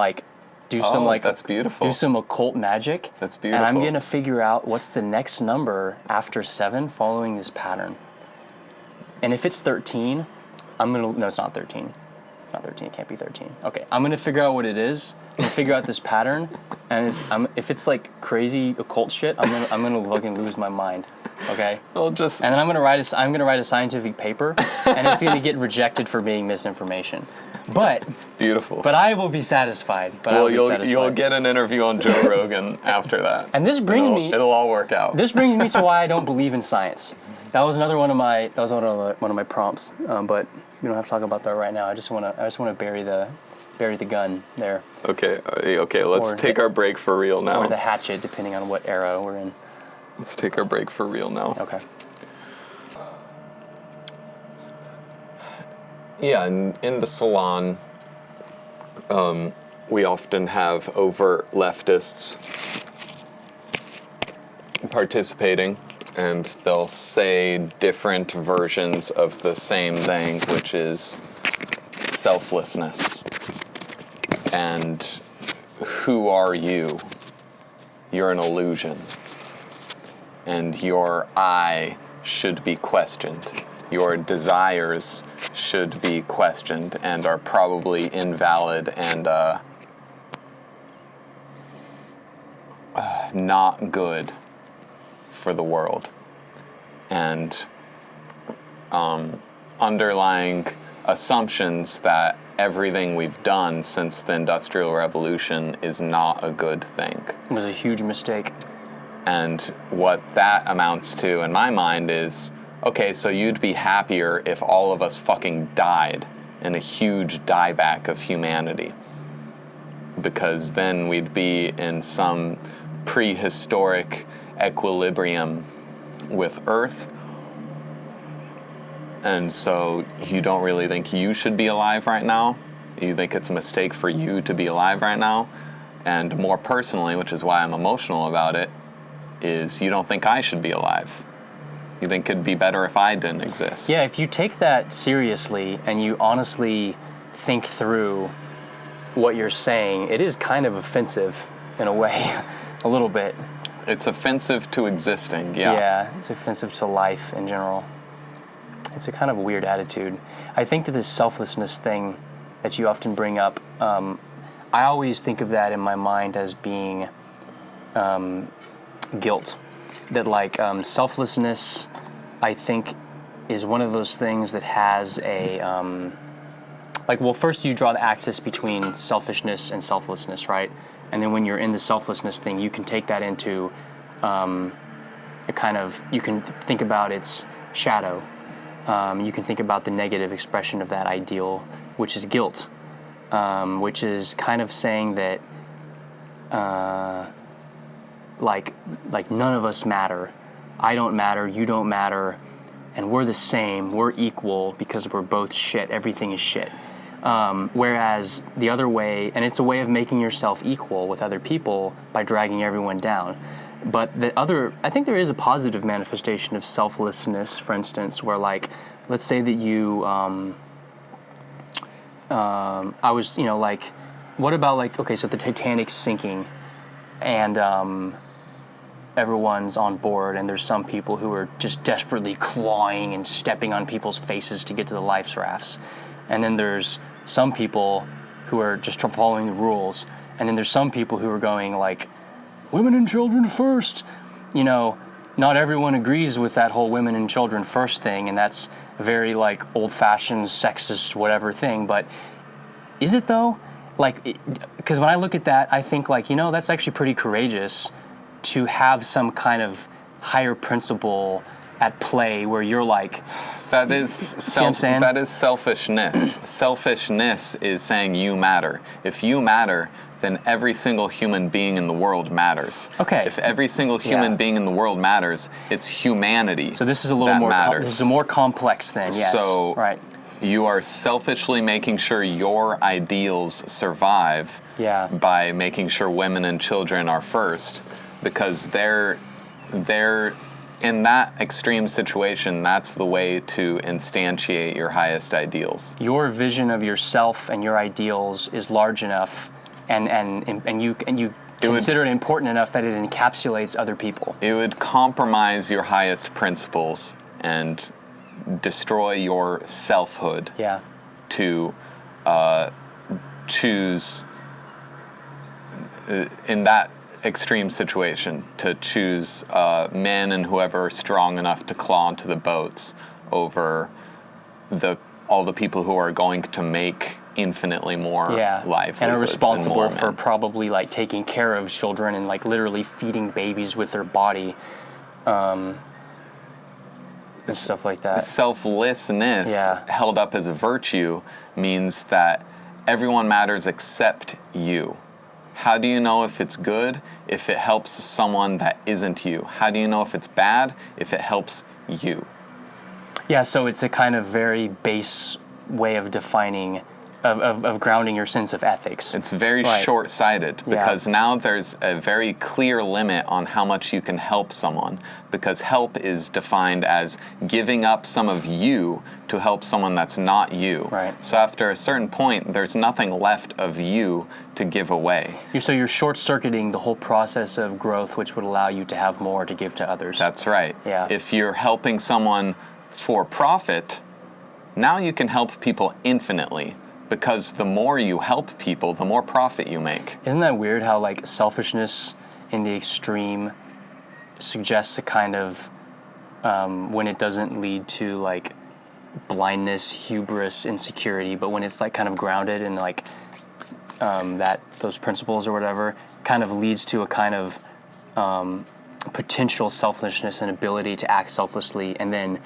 do some that's beautiful. Do some occult magic. That's beautiful. And I'm going to figure out what's the next number after 7 following this pattern. And if it's 13, no, it's not 13. It's not 13, it can't be 13. Okay, I'm going to figure out what it is. I'm going to figure out this pattern, and if it's like crazy occult shit, I'm going to fucking lose my mind. Okay? I'll just... And then I'm going to write a scientific paper, and it's going to get rejected for being misinformation. But Beautiful. But I will be satisfied. You'll get an interview on Joe Rogan after that. And this brings me... It'll all work out. This brings me to why I don't believe in science. That was one of my prompts, but we don't have to talk about that right now. I just want to bury the gun there. Okay. Let's take our break for real now. Or the hatchet, depending on what era we're in. Let's take our break for real now. Okay. Yeah, in the salon, we often have overt leftists participating, and they'll say different versions of the same thing, which is selflessness. And who are you? You're an illusion. And your I should be questioned. Your desires should be questioned and are probably invalid and not good for the world. And underlying assumptions that everything we've done since the Industrial Revolution is not a good thing. It was a huge mistake. And what that amounts to, in my mind, is, okay, so you'd be happier if all of us fucking died in a huge dieback of humanity. Because then we'd be in some prehistoric equilibrium with Earth. And so you don't really think you should be alive right now. You think it's a mistake for you to be alive right now. And more personally, which is why I'm emotional about it, is you don't think I should be alive. You think it'd be better if I didn't exist. Yeah, if you take that seriously and you honestly think through what you're saying, it is kind of offensive in a way, a little bit. It's offensive to existing, yeah. Yeah, it's offensive to life in general. It's a kind of weird attitude. I think that this selflessness thing that you often bring up, I always think of that in my mind as being guilt. That selflessness, I think, is one of those things that has a first you draw the axis between selfishness and selflessness, right? And then when you're in the selflessness thing, you can take that into you can think about its shadow. You can think about the negative expression of that ideal, which is guilt, which is kind of saying that none of us matter. I don't matter, you don't matter, and we're the same, we're equal because we're both shit, everything is shit. Whereas the other way, and it's a way of making yourself equal with other people by dragging everyone down. But the other, I think there is a positive manifestation of selflessness, for instance, where like, let's say that you, I was, like, what about like, okay, so if the Titanic's sinking and everyone's on board and there's some people who are just desperately clawing and stepping on people's faces to get to the life rafts. And then there's some people who are just following the rules. And then there's some people who are going like, women and children first. Not everyone agrees with that whole women and children first thing, and that's a very like old-fashioned, sexist, whatever thing. But is it though? Like, because when I look at that, I think like, that's actually pretty courageous to have some kind of higher principle at play where you're like, that is that is selfishness. Selfishness is saying you matter. If you matter, then every single human being in the world matters. Okay. If every single human being in the world matters, it's humanity. So this is a little more this is a more complex thing. Yes. So right. You are selfishly making sure your ideals survive by making sure women and children are first, because they're in that extreme situation, that's the way to instantiate your highest ideals. Your vision of yourself and your ideals is large enough, and you consider it important enough that it encapsulates other people. It would compromise your highest principles and destroy your selfhood. Yeah. To choose in that extreme situation, to choose men and whoever are strong enough to claw onto the boats over all the people who are going to make infinitely more livelihoods and are responsible and for probably like taking care of children and like literally feeding babies with their body, and stuff like that. Selflessness held up as a virtue means that everyone matters except you. How do you know if it's good? If it helps someone that isn't you. How do you know if it's bad? If it helps you. Yeah, so it's a kind of very base way of defining, of grounding your sense of ethics. It's very short-sighted because now there's a very clear limit on how much you can help someone, because help is defined as giving up some of you to help someone that's not you. Right. So after a certain point, there's nothing left of you to give away. So you're short-circuiting the whole process of growth, which would allow you to have more to give to others. That's right. Yeah. If you're helping someone for profit, now you can help people infinitely, because the more you help people, the more profit you make. Isn't that weird how like selfishness in the extreme suggests a kind of, when it doesn't lead to like blindness, hubris, insecurity, but when it's like kind of grounded in like those principles or whatever, kind of leads to a kind of potential selfishness and ability to act selflessly, and then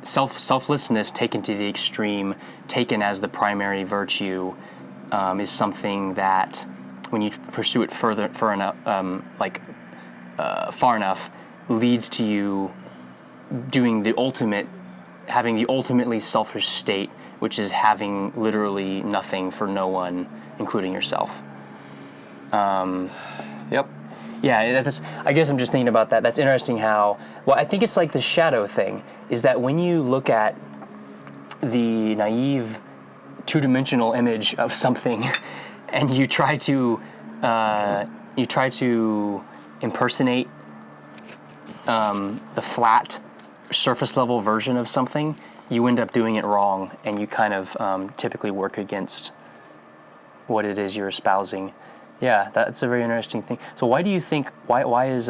selflessness taken to the extreme, taken as the primary virtue, is something that, when you pursue it far enough, leads to you doing having the ultimately selfish state, which is having literally nothing for no one, including yourself. Yep. Yeah, I guess I'm just thinking about that. That's interesting how, I think it's like the shadow thing, is that when you look at the naive two-dimensional image of something and you try to impersonate the flat, surface-level version of something, you end up doing it wrong, and you kind of typically work against what it is you're espousing. Yeah, that's a very interesting thing. So why do you think, why is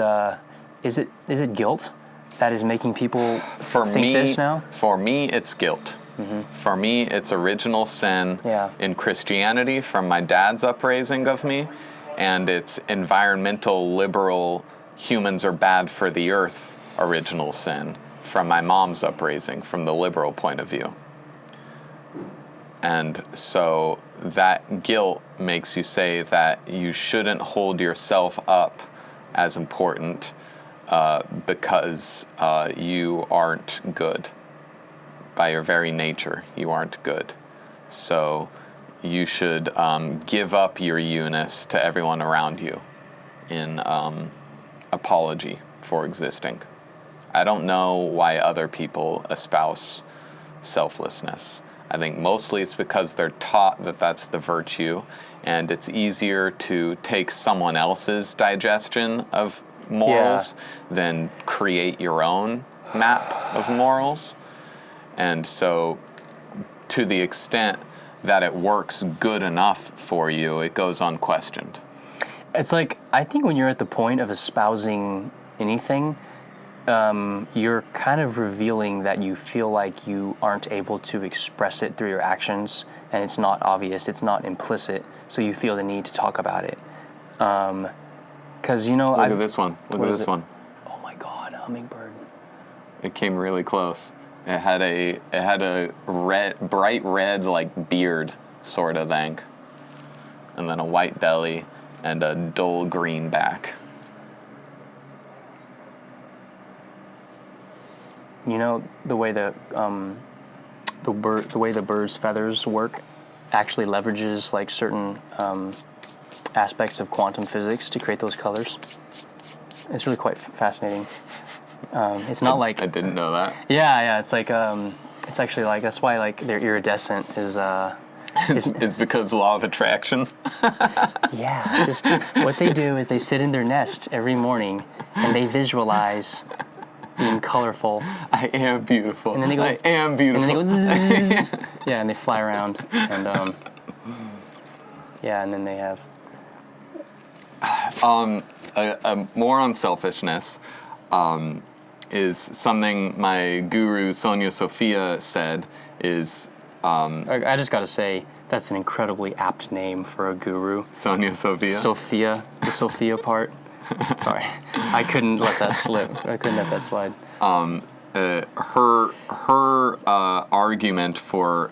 it guilt that is making people think this now? For me, it's guilt. Mm-hmm. For me, it's original sin in Christianity from my dad's upraising of me, and it's environmental, liberal, humans are bad for the earth original sin from my mom's upraising, from the liberal point of view. And so that guilt makes you say that you shouldn't hold yourself up as important because you aren't good. By your very nature, you aren't good. So you should give up your you-ness to everyone around you in apology for existing. I don't know why other people espouse selflessness. I think mostly it's because they're taught that that's the virtue, and it's easier to take someone else's digestion of morals than create your own map of morals. And so, to the extent that it works good enough for you, it goes unquestioned. It's like, I think when you're at the point of espousing anything, you're kind of revealing that you feel like you aren't able to express it through your actions, and it's not obvious, it's not implicit, so you feel the need to talk about it. Because, you know... Look at this one. Look at this one. Oh my God, hummingbird. It came really close. It had a bright red, like, beard sort of thing. And then a white belly and a dull green back. You know, the way the way the bird's feathers work actually leverages like certain aspects of quantum physics to create those colors. It's really quite fascinating. It's not like... I didn't know that. Yeah, it's like, it's actually like, that's why like they're iridescent is... It's because law of attraction? Yeah, just what they do is they sit in their nest every morning and they visualize being colorful. I am beautiful. And then they go, I am beautiful. And then they go, yeah, and they fly around. And, yeah, and then they have... more on selfishness is something my guru Sonia Sophia said is... I just got to say, that's an incredibly apt name for a guru. Sonia Sophia? Sophia, the Sophia part. Sorry, I couldn't let that slip. I couldn't let that slide. Her argument for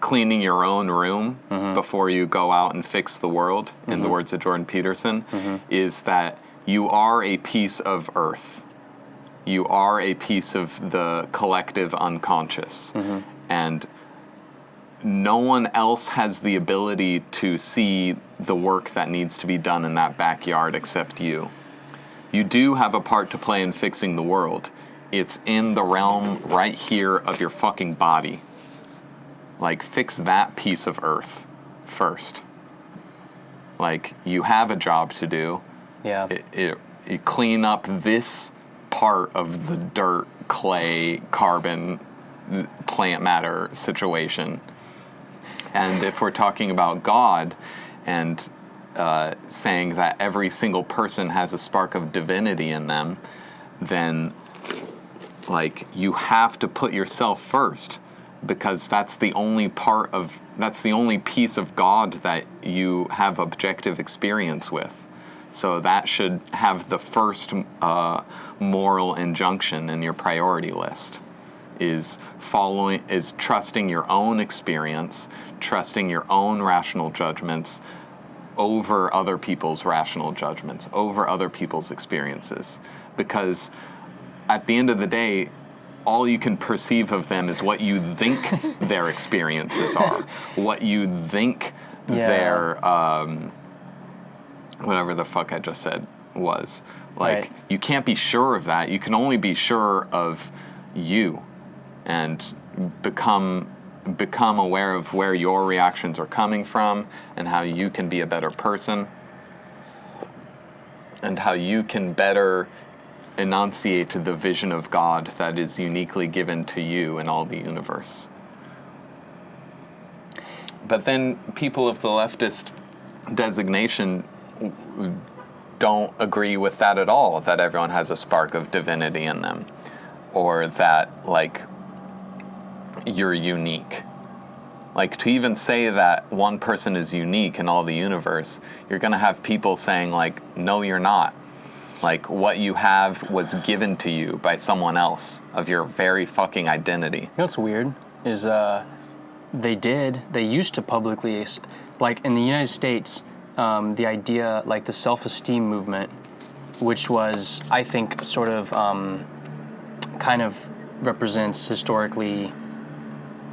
cleaning your own room before you go out and fix the world, in the words of Jordan Peterson, is that you are a piece of earth. You are a piece of the collective unconscious. And no one else has the ability to see the work that needs to be done in that backyard except you. You do have a part to play in fixing the world. It's in the realm right here of your fucking body. Like, fix that piece of earth first. Like, you have a job to do. Yeah. You clean up this part of the dirt, clay, carbon, plant matter situation. And if we're talking about God and saying that every single person has a spark of divinity in them, then like you have to put yourself first, because that's the only piece of God that you have objective experience with. So that should have the first moral injunction in your priority list. Is trusting your own experience, trusting your own rational judgments over other people's rational judgments, over other people's experiences. Because at the end of the day, all you can perceive of them is what you think their experiences are, what you think their, whatever the fuck I just said was. Like, you can't be sure of that. You can only be sure of you. And become aware of where your reactions are coming from and how you can be a better person and how you can better enunciate the vision of God that is uniquely given to you in all the universe. But then people of the leftist designation don't agree with that at all, that everyone has a spark of divinity in them, or that, like, you're unique. Like, to even say that one person is unique in all the universe, you're gonna have people saying, like, no, you're not. Like, what you have was given to you by someone else of your very fucking identity. You know what's weird is they used to publicly, like in the United States, the idea, like the self-esteem movement, which was, I think, sort of kind of represents historically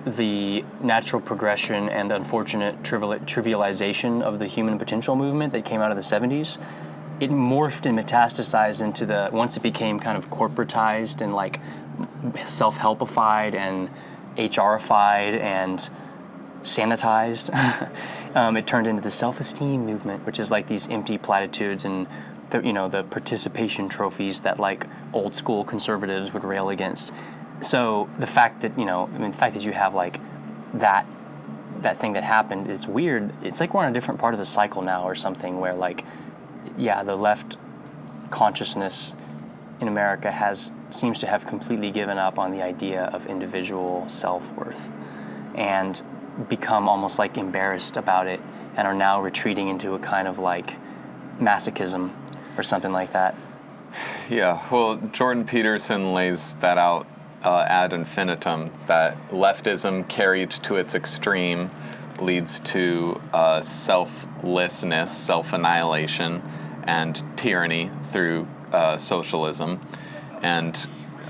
the natural progression and unfortunate trivialization of the human potential movement that came out of the 70s, it morphed and metastasized into once it became kind of corporatized and like self-helpified and HRified and sanitized, it turned into the self-esteem movement, which is like these empty platitudes and the participation trophies that like old school conservatives would rail against. So the fact that the fact that you have like that thing that happened is weird. It's like we're on a different part of the cycle now or something where like, yeah, the left consciousness in America seems to have completely given up on the idea of individual self-worth and become almost like embarrassed about it and are now retreating into a kind of like masochism or something like that. Yeah, well, Jordan Peterson lays that out ad infinitum, that leftism carried to its extreme leads to selflessness, self-annihilation, and tyranny through socialism. And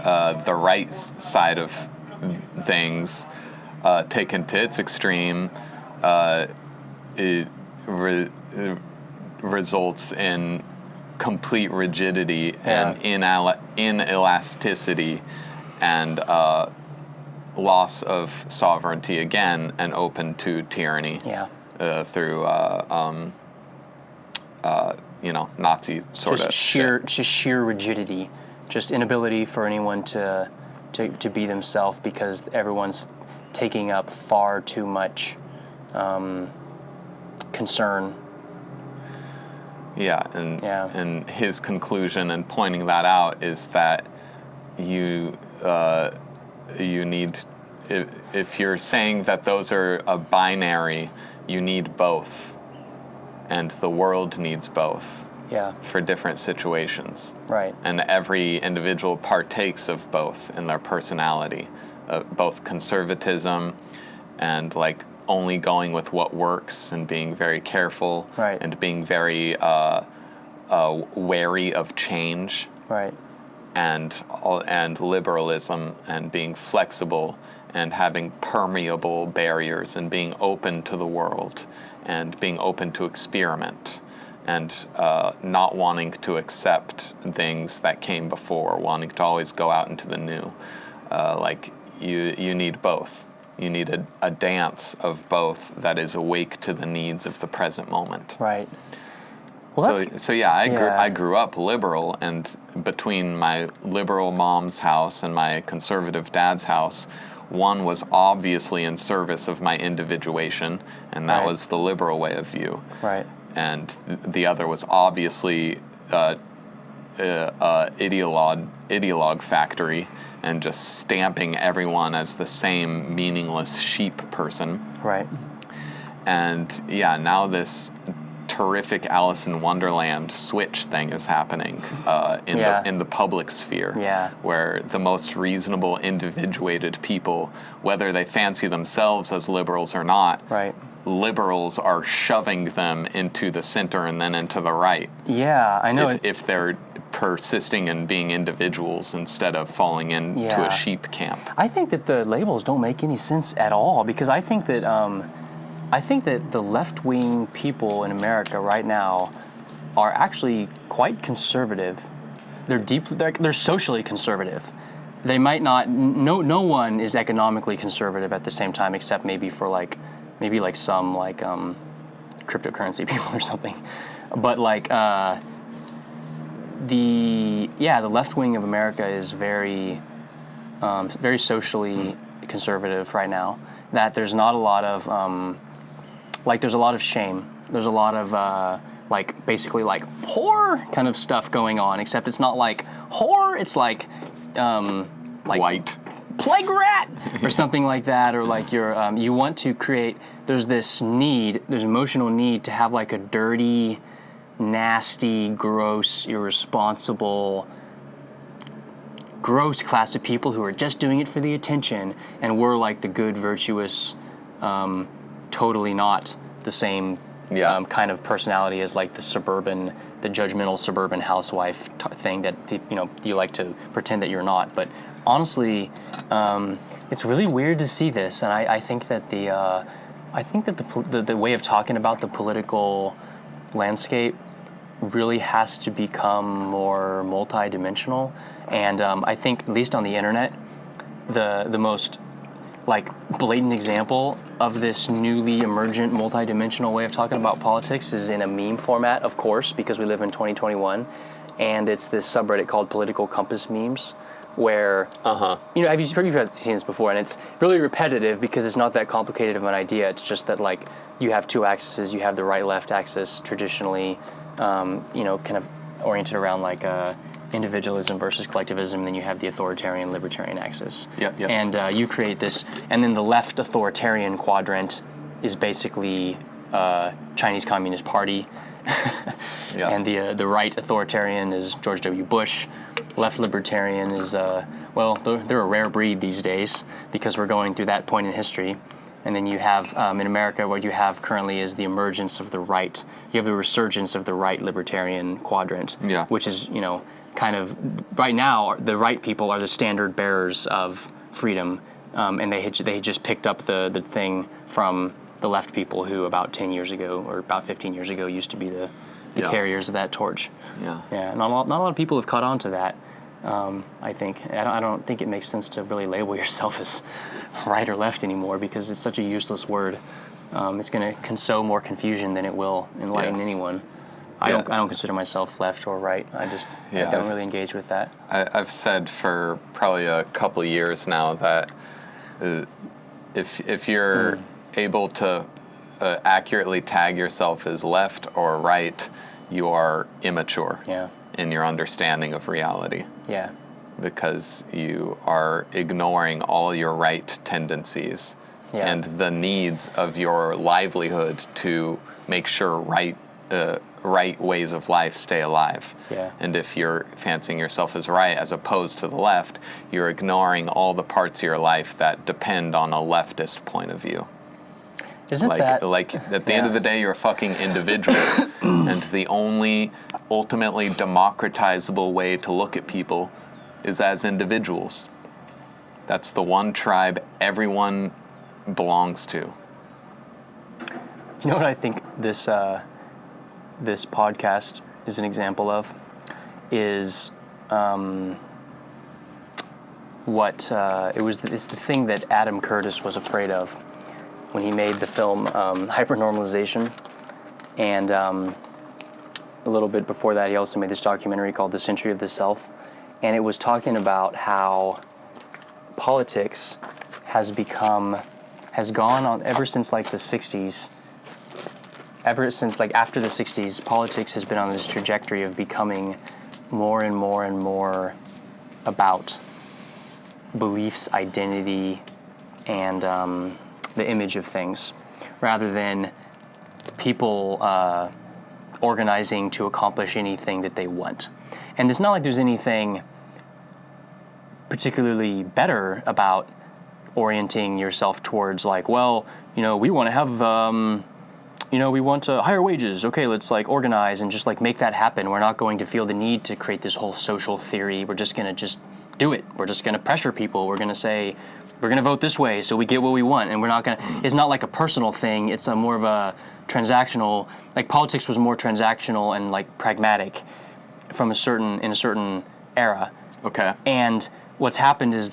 the right side of things, taken to its extreme, it results in complete rigidity and inelasticity and loss of sovereignty again, and open to tyranny through Nazi sort of sheer rigidity, just inability for anyone to be themselves because everyone's taking up far too much concern. Yeah, and his conclusion in pointing that out is that you need, if you're saying that those are a binary, you need both, and the world needs both. Yeah. For different situations. Right. And every individual partakes of both in their personality, both conservatism and like only going with what works and being very careful, right, and being very wary of change, right, and liberalism and being flexible and having permeable barriers and being open to the world and being open to experiment and not wanting to accept things that came before, wanting to always go out into the new. You need both. You need a dance of both that is awake to the needs of the present moment. Right. Well, I grew up liberal, and between my liberal mom's house and my conservative dad's house, one was obviously in service of my individuation, and that was the liberal way of view. Right. And the other was obviously ideologue factory, and just stamping everyone as the same meaningless sheep person. Right. And now this terrific Alice in Wonderland switch thing is happening in the public sphere, where the most reasonable, individuated people, whether they fancy themselves as liberals or not, right, liberals are shoving them into the center and then into the right. Yeah, I know. If they're persisting in being individuals instead of falling into a sheep camp. I think that the labels don't make any sense at all, because I think that the left-wing people in America right now are actually quite conservative. They're socially conservative. They might not. No one is economically conservative at the same time, except maybe some cryptocurrency people or something. But the left wing of America is very socially conservative right now. That there's not a lot of there's a lot of shame. There's a lot of basically horror kind of stuff going on, except it's not like horror. It's like white plague rat or something like that, or you want to create. There's this emotional need to have a dirty, nasty, gross, irresponsible, gross class of people who are just doing it for the attention, and we're the good, virtuous, totally not the same kind of personality as the suburban the judgmental suburban housewife thing that you like to pretend that you're not. But honestly, it's really weird to see this, and I think that the way of talking about the political landscape really has to become more multidimensional. And I think, at least on the internet, the most like blatant example of this newly emergent multidimensional way of talking about politics is in a meme format, of course, because we live in 2021, and it's this subreddit called Political Compass Memes, where you've seen this before, and it's really repetitive because it's not that complicated of an idea. It's just that like you have two axes, you have the right-left axis traditionally, kind of oriented around like individualism versus collectivism, and then you have the authoritarian libertarian axis. Yep. And you create this, and then the left authoritarian quadrant is basically Chinese Communist Party, and the right authoritarian is George W. Bush. Left libertarian is they're a rare breed these days because we're going through that point in history. And then you have, in America, what you have currently is the emergence of the right. You have the resurgence of the right libertarian quadrant, which is, kind of, right now, the right people are the standard bearers of freedom, and they just picked up the thing from the left people who about 10 years ago, or about 15 years ago, used to be the carriers of that torch. Yeah. Not a lot of people have caught on to that. I think I don't think it makes sense to really label yourself as right or left anymore because it's such a useless word. It's going to sow more confusion than it will enlighten anyone. I don't consider myself left or right. I don't really engage with that. I've said for probably a couple of years now that if you're able to accurately tag yourself as left or right, you are immature in your understanding of reality. Yeah. Because you are ignoring all your right tendencies and the needs of your livelihood to make sure right ways of life stay alive. Yeah. And if you're fancying yourself as right as opposed to the left, you're ignoring all the parts of your life that depend on a leftist point of view. Isn't like at the end of the day, you're a fucking individual, and the only ultimately democratizable way to look at people is as individuals. That's the one tribe everyone belongs to. You know what I think this podcast is an example of is it's the thing that Adam Curtis was afraid of when he made the film Hypernormalization, and a little bit before that he also made this documentary called The Century of the Self, and it was talking about how politics has gone on ever since like the 60s. Ever since like after the 60s, politics has been on this trajectory of becoming more and more and more about beliefs, identity, and the image of things, rather than people organizing to accomplish anything that they want. And it's not like there's anything particularly better about orienting yourself towards like, well, we want to have, we want higher wages. Okay, let's like organize and just like make that happen. We're not going to feel the need to create this whole social theory. We're just going to just do it. We're just going to pressure people. We're going to say, we're going to vote this way so we get what we want. And we're not going to, it's not like a personal thing. It's a more of a transactional, like politics was more transactional and like pragmatic in a certain era. Okay. And what's happened is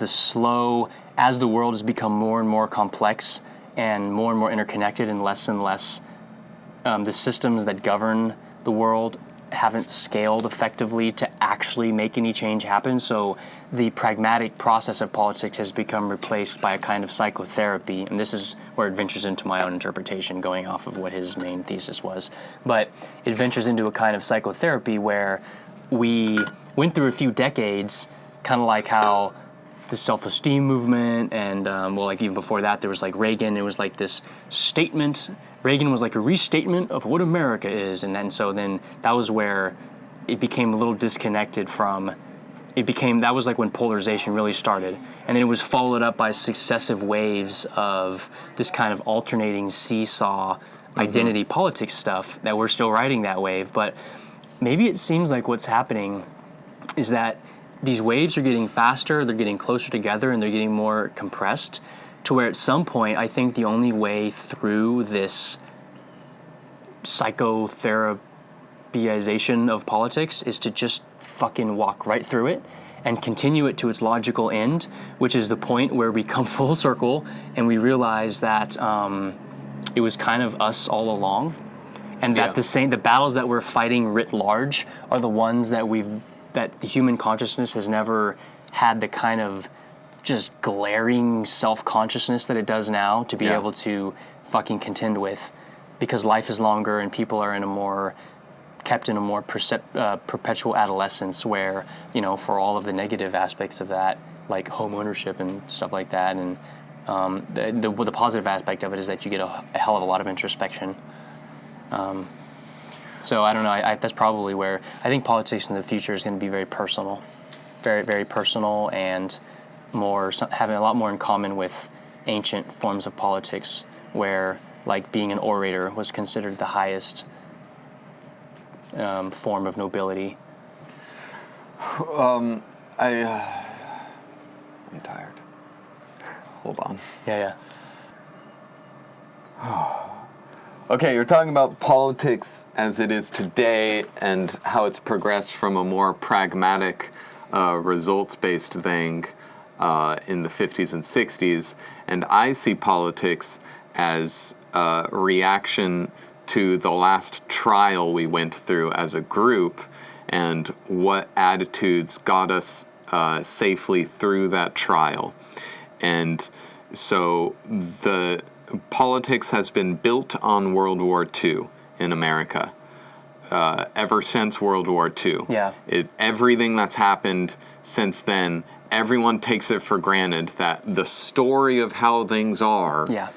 as the world has become more and more complex and more interconnected and less, the systems that govern the world haven't scaled effectively to actually make any change happen. So the pragmatic process of politics has become replaced by a kind of psychotherapy. And this is where it ventures into my own interpretation, going off of what his main thesis was. But it ventures into a kind of psychotherapy where we went through a few decades, kind of like how the self-esteem movement and, like even before that, there was like Reagan. It was like this statement. Reagan was like a restatement of what America is. And then that was where it became a little disconnected from, that was like when polarization really started. And then it was followed up by successive waves of this kind of alternating seesaw identity politics stuff that we're still riding that wave. But maybe it seems like what's happening is that these waves are getting faster, they're getting closer together, and they're getting more compressed, to where at some point, I think the only way through this psychotherapization of politics is to just fucking walk right through it and continue it to its logical end, which is the point where we come full circle and we realize that it was kind of us all along, and that the battles that we're fighting writ large are the ones that the human consciousness has never had the kind of just glaring self-consciousness that it does now to be able to fucking contend with, because life is longer and people are kept in a more perpetual adolescence where, for all of the negative aspects of that, like home ownership and stuff like that, and the positive aspect of it is that you get a hell of a lot of introspection. So I don't know, that's probably where I think politics in the future is going to be very personal, very, very personal, and having a lot more in common with ancient forms of politics, where like being an orator was considered the highest form of nobility. I'm tired. Hold on. Yeah. Okay, you're talking about politics as it is today and how it's progressed from a more pragmatic, results-based thing in the 50s and 60s, and I see politics as a reaction to the last trial we went through as a group and what attitudes got us safely through that trial. And so the politics has been built on World War II in America ever since World War II. Yeah. Everything that's happened since then, everyone takes it for granted that the story of how things are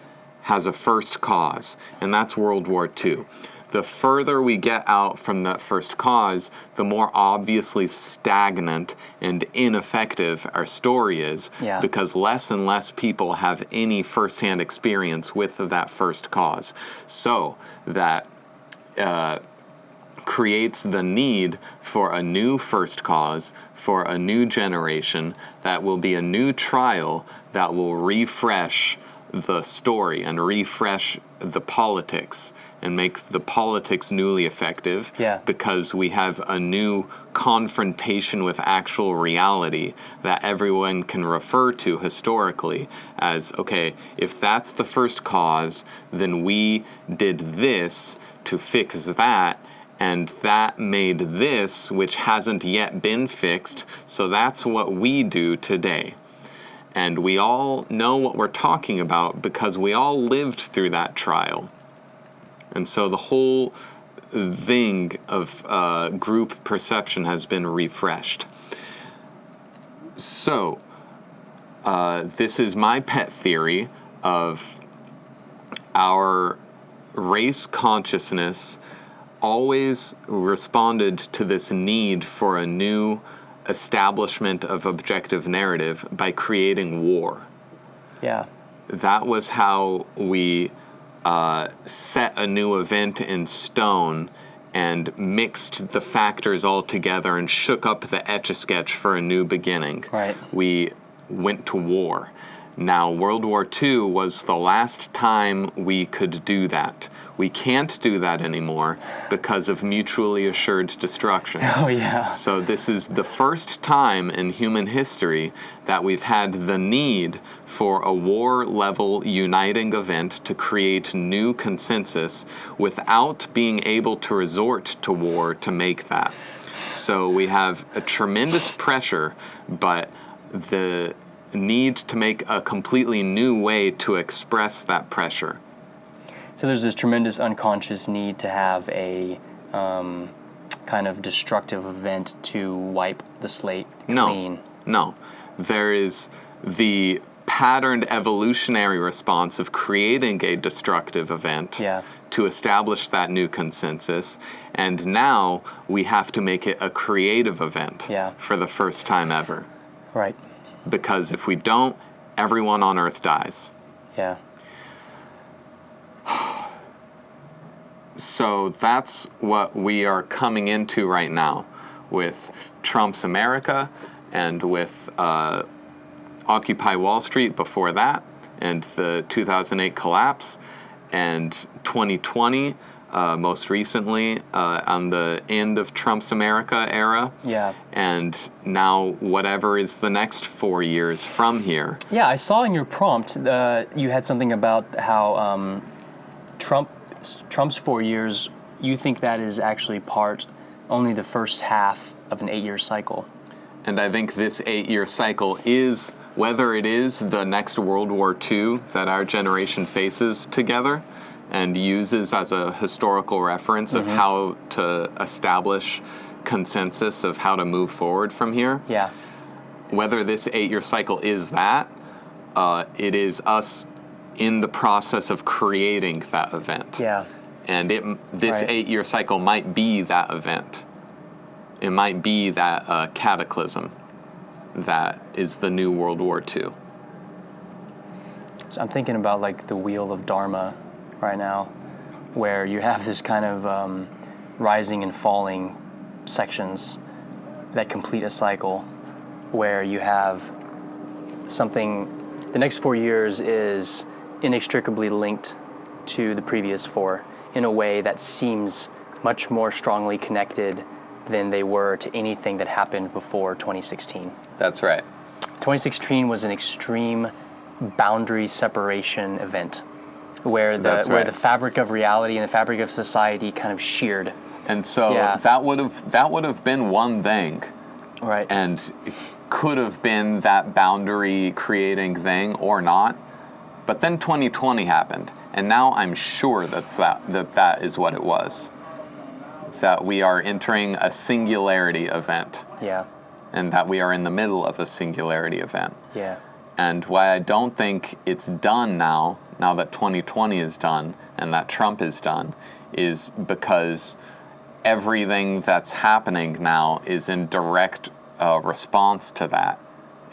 has a first cause, and that's World War II. The further we get out from that first cause, the more obviously stagnant and ineffective our story is, because less and less people have any firsthand experience with that first cause. So that creates the need for a new first cause, for a new generation, that will be a new trial that will refresh the story and refresh the politics and make the politics newly effective, because we have a new confrontation with actual reality that everyone can refer to historically as, okay, if that's the first cause, then we did this to fix that, and that made this, which hasn't yet been fixed, so that's what we do today. And we all know what we're talking about because we all lived through that trial. And so the whole thing of group perception has been refreshed. So this is my pet theory of our race consciousness always responded to this need for a new establishment of objective narrative by creating war. Yeah. That was how we set a new event in stone and mixed the factors all together and shook up the Etch-a-Sketch for a new beginning. Right. We went to war. Now, World War II was the last time we could do that. We can't do that anymore because of mutually assured destruction. Oh, yeah. So this is the first time in human history that we've had the need for a war-level uniting event to create new consensus without being able to resort to war to make that. So we have a tremendous pressure, but the need to make a completely new way to express that pressure. So there's this tremendous unconscious need to have a kind of destructive event to wipe the slate clean. No. There is the patterned evolutionary response of creating a destructive event to establish that new consensus, and now we have to make it a creative event for the first time ever. Right. Because if we don't, everyone on Earth dies. Yeah. So that's what we are coming into right now with Trump's America and with Occupy Wall Street before that, and the 2008 collapse, and 2020, most recently, on the end of Trump's America era. Yeah. And now whatever is the next 4 years from here. Yeah, I saw in your prompt you had something about how Trump's 4 years, you think that is actually only the first half of an 8-year cycle. And I think this 8-year cycle is, whether it is the next World War II that our generation faces together and uses as a historical reference of how to establish consensus of how to move forward from here. Yeah. Whether this 8-year cycle is that, it is us in the process of creating that event. Yeah. And this 8-year cycle might be that event. It might be that cataclysm that is the new World War II. So I'm thinking about like the wheel of Dharma right now, where you have this kind of rising and falling sections that complete a cycle, where you have something, the next 4 years is inextricably linked to the previous 4 in a way that seems much more strongly connected than they were to anything that happened before 2016. That's right. 2016 was an extreme boundary separation event where the fabric of reality and the fabric of society kind of sheared. And so that would have been one thing. Right. And it could have been that boundary creating thing or not. But then 2020 happened, and now I'm sure that is what it was. That we are entering a singularity event. Yeah. And that we are in the middle of a singularity event. Yeah. And why I don't think it's done now that 2020 is done and that Trump is done, is because everything that's happening now is in direct response to that.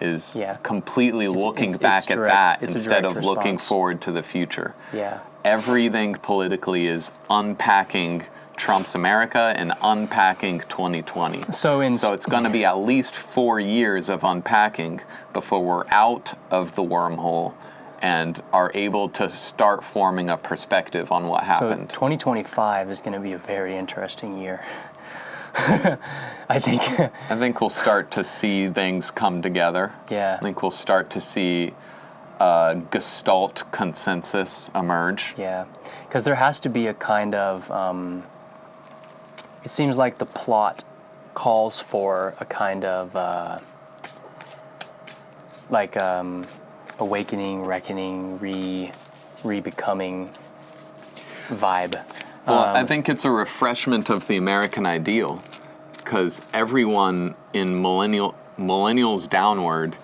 Is completely looking back at that instead of looking forward to the future. Yeah. Everything politically is unpacking Trump's America and unpacking 2020. So it's going to be at least 4 years of unpacking before we're out of the wormhole and are able to start forming a perspective on what happened. So 2025 is going to be a very interesting year. I think we'll start to see things come together. Yeah. I think we'll start to see Gestalt consensus emerge. Yeah, because there has to be a kind of, it seems like the plot calls for a kind of, awakening, reckoning, re-becoming vibe. Well, I think it's a refreshment of the American ideal, because everyone in millennials downward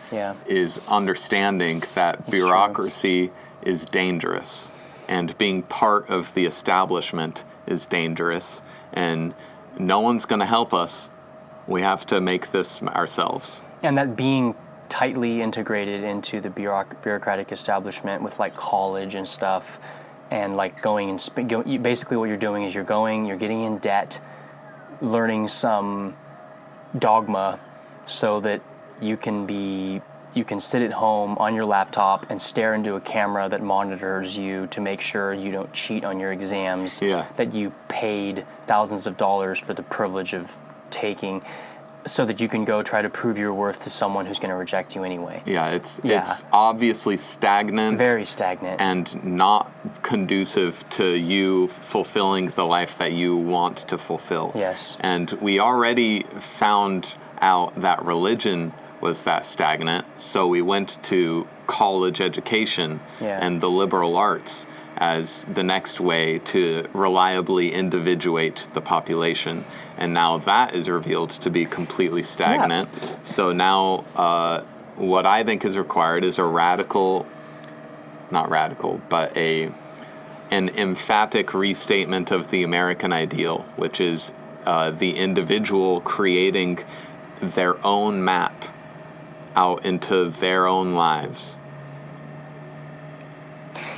is understanding that bureaucracy is dangerous, and being part of the establishment is dangerous, and no one's going to help us. We have to make this ourselves. And that being tightly integrated into the bureaucratic establishment with like college and stuff, and like going and basically what you're doing is you're getting in debt, learning some dogma so that you can sit at home on your laptop and stare into a camera that monitors you to make sure you don't cheat on your exams that you paid thousands of dollars for the privilege of taking, so that you can go try to prove your worth to someone who's going to reject you anyway. Yeah, it's obviously stagnant. Very stagnant. And not conducive to you fulfilling the life that you want to fulfill. Yes. And we already found out that religion was that stagnant, so we went to college education and the liberal arts as the next way to reliably individuate the population. And now that is revealed to be completely stagnant. Yeah. So now what I think is required is an emphatic restatement of the American ideal, which is the individual creating their own map out into their own lives.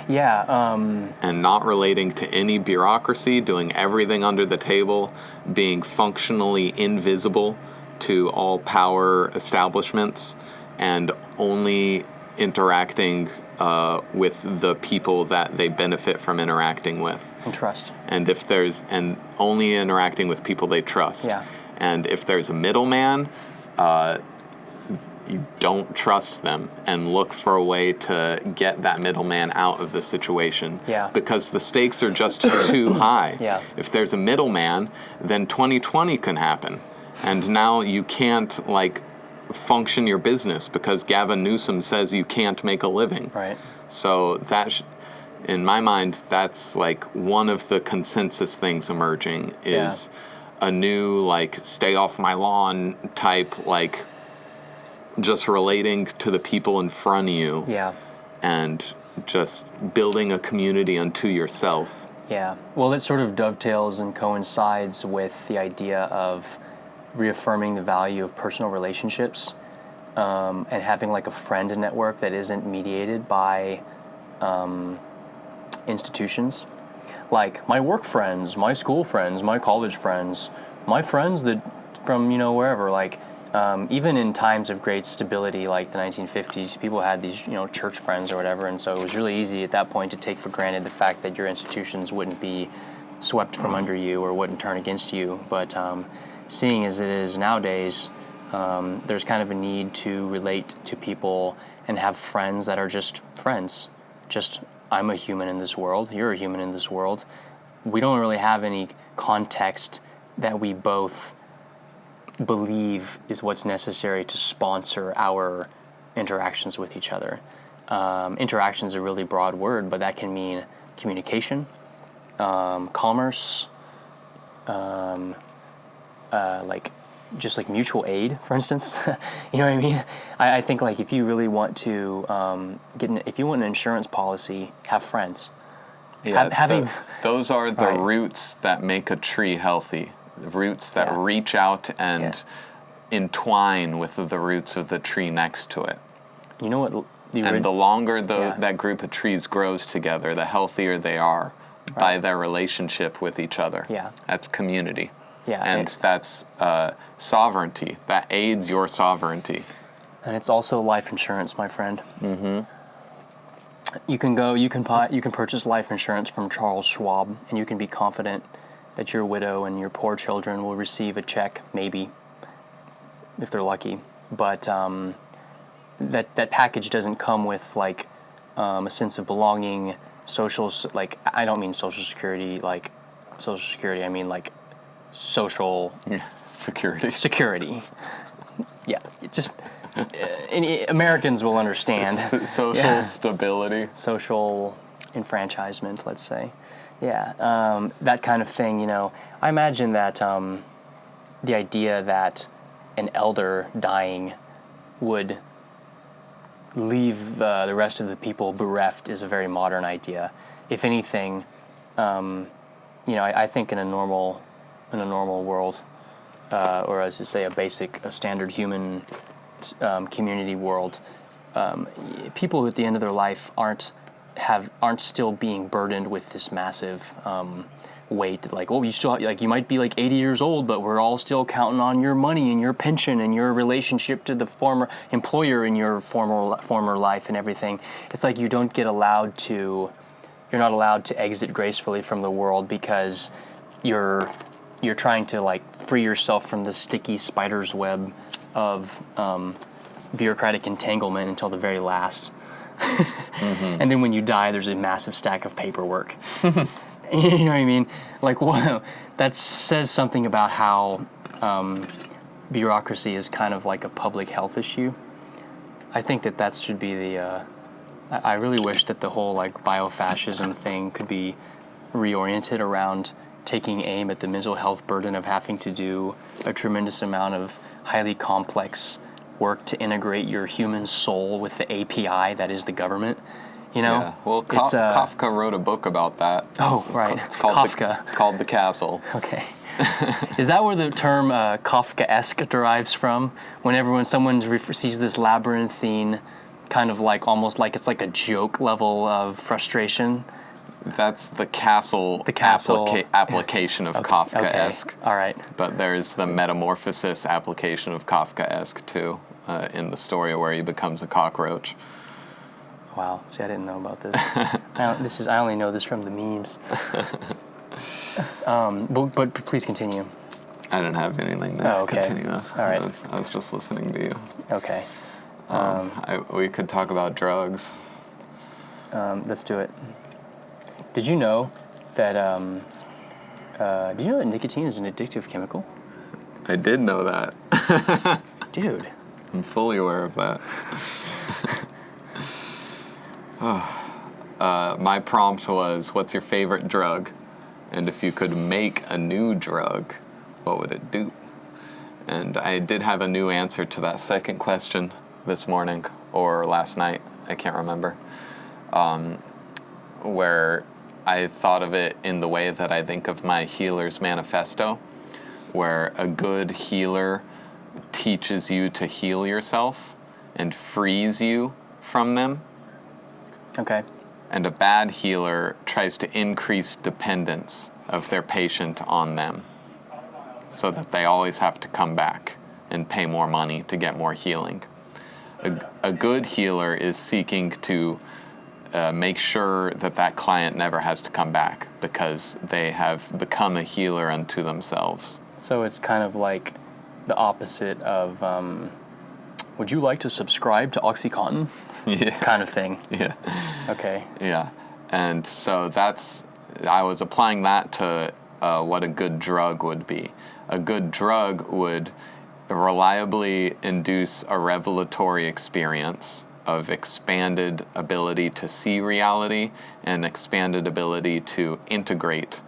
Yeah. And not relating to any bureaucracy, doing everything under the table, being functionally invisible to all power establishments, and only interacting with the people that they benefit from interacting with. And trust. And only interacting with people they trust. Yeah. And if there's a middleman, you don't trust them and look for a way to get that middleman out of the situation. Yeah. Because the stakes are just too high. Yeah. If there's a middleman, then 2020 can happen. And now you can't, function your business because Gavin Newsom says you can't make a living. Right. So in my mind, that's one of the consensus things emerging is a new stay off my lawn type, just relating to the people in front of you. Yeah. And just building a community unto yourself. Yeah. Well, it sort of dovetails and coincides with the idea of reaffirming the value of personal relationships, and having a friend network that isn't mediated by institutions. Like my work friends, my school friends, my college friends, my friends that from wherever. Even in times of great stability, like the 1950s, people had these church friends or whatever, and so it was really easy at that point to take for granted the fact that your institutions wouldn't be swept from under you or wouldn't turn against you. But seeing as it is nowadays, there's kind of a need to relate to people and have friends that are just friends. Just, I'm a human in this world, you're a human in this world. We don't really have any context that we both believe is what's necessary to sponsor our interactions with each other. Interactions is a really broad word, but that can mean communication, commerce, just mutual aid, for instance. You know what I mean? I think if you really want to if you want an insurance policy, have friends. Yeah, those are the Right. roots that make a tree healthy. The roots that reach out and entwine with the roots of the tree next to it. You know what? And the longer that group of trees grows together, the healthier they are by their relationship with each other. Yeah. That's community. Yeah, And that's sovereignty. That aids your sovereignty. And it's also life insurance, my friend. Mm-hmm. You can purchase life insurance from Charles Schwab, and you can be confident that your widow and your poor children will receive a check, maybe, if they're lucky. But that package doesn't come with a sense of belonging, I don't mean Social Security, Social Security. I mean social security. Yeah, just Americans will understand. Social stability. Social enfranchisement, let's say. Yeah, that kind of thing, I imagine that the idea that an elder dying would leave the rest of the people bereft is a very modern idea. If anything, I think in a normal world, or as you say, a standard human community world, people at the end of their life aren't still being burdened with this massive weight. You might be 80 years old, but we're all still counting on your money and your pension and your relationship to the former employer in your former life and everything. It's you're not allowed to exit gracefully from the world because you're trying to free yourself from the sticky spider's web of bureaucratic entanglement until the very last. Mm-hmm. And then when you die, there's a massive stack of paperwork. You know what I mean? That says something about how bureaucracy is kind of like a public health issue. I think that should be the... I really wish that the whole biofascism thing could be reoriented around taking aim at the mental health burden of having to do a tremendous amount of highly complex work to integrate your human soul with the API that is the government. Yeah. Well, Kafka wrote a book about that. Oh, right. It's called Kafka. It's called The Castle. Okay. Is that where the term Kafkaesque derives from? When someone sees this labyrinthine kind of like almost like it's like a joke level of frustration. That's the castle, application of Kafkaesque. Okay. All right. But there's the metamorphosis application of Kafkaesque too, in the story where he becomes a cockroach. Wow. See, I didn't know about this. I only know this from the memes. But please continue. I didn't have anything to continue. All right. I was just listening to you. Okay. We could talk about drugs. Let's do it. Did you know that nicotine is an addictive chemical? I did know that. Dude. I'm fully aware of that. My prompt was, what's your favorite drug? And if you could make a new drug, what would it do? And I did have a new answer to that second question this morning, or last night, I can't remember, where I thought of it in the way that I think of my healer's manifesto, where a good healer teaches you to heal yourself and frees you from them. Okay. And a bad healer tries to increase dependence of their patient on them so that they always have to come back and pay more money to get more healing. A good healer is seeking to make sure that that client never has to come back because they have become a healer unto themselves. So it's kind of like the opposite of, would you like to subscribe to OxyContin? Yeah. Kind of thing. Yeah. Okay. Yeah. And so I was applying that to what a good drug would be. A good drug would reliably induce a revelatory experience of expanded ability to see reality and expanded ability to integrate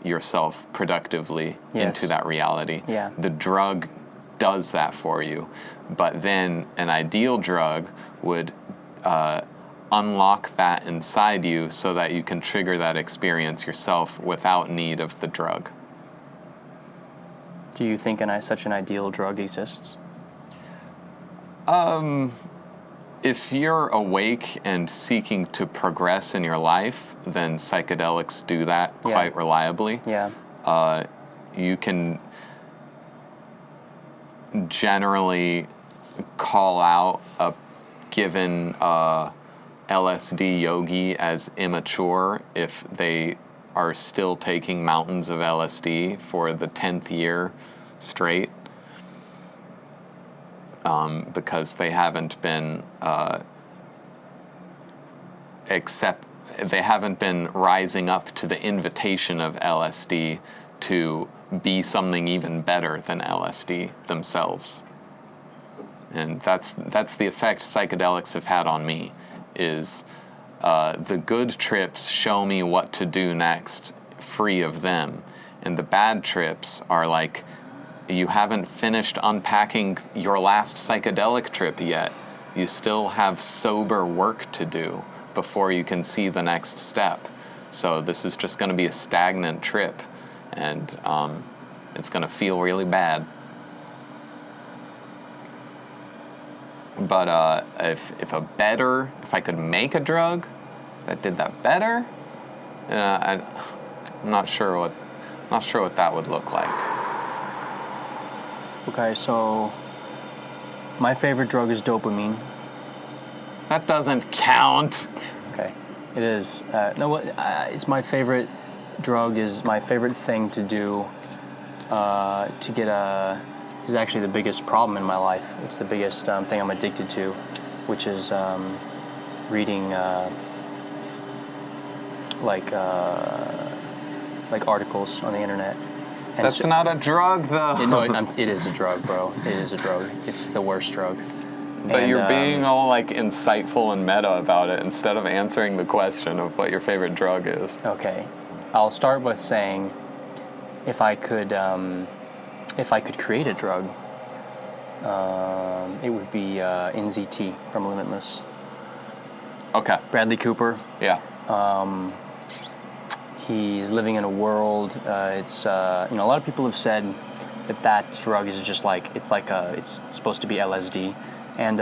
yourself productively into that reality. Yeah. The drug does that for you, but then an ideal drug would unlock that inside you so that you can trigger that experience yourself without need of the drug. Do you think such an ideal drug exists? If you're awake and seeking to progress in your life, then psychedelics do that quite reliably. Yeah. You can generally call out a given LSD yogi as immature if they are still taking mountains of LSD for the 10th year straight, because they haven't been they haven't been rising up to the invitation of LSD to be something even better than LSD themselves. And that's the effect psychedelics have had on me, is the good trips show me what to do next free of them. And the bad trips are like, you haven't finished unpacking your last psychedelic trip yet. You still have sober work to do before you can see the next step. So this is just going to be a stagnant trip, and it's going to feel really bad. But if I could make a drug that did that better, I'm not sure what that would look like. Okay, so my favorite drug is dopamine. That doesn't count. Okay, it is. It's my favorite drug. Is my favorite thing to do to get is actually the biggest problem in my life. It's the biggest thing I'm addicted to, which is reading like articles on the internet. And That's not a drug, though. It is a drug, bro. It is a drug. It's the worst drug. But you're being all like insightful and meta about it instead of answering the question of what your favorite drug is. Okay, I'll start with saying, if I could create a drug, it would be NZT from Limitless. Okay. Bradley Cooper. Yeah. He's living in a world. It's a lot of people have said that drug is just like it's supposed to be LSD, And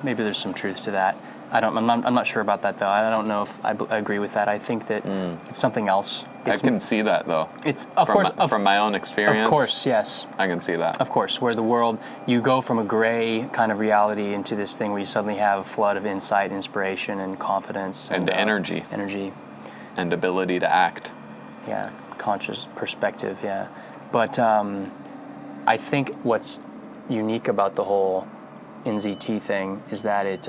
maybe there's some truth to that. I'm not sure about that though. I don't know if I agree with that. I think that it's something else. I can see that though. It's from my own experience. Of course, yes. I can see that. Of course, where the world, you go from a gray kind of reality into this thing where you suddenly have a flood of insight, inspiration, and confidence. And energy. Energy. And ability to act. Yeah, conscious perspective, yeah. But I think what's unique about the whole NZT thing is that it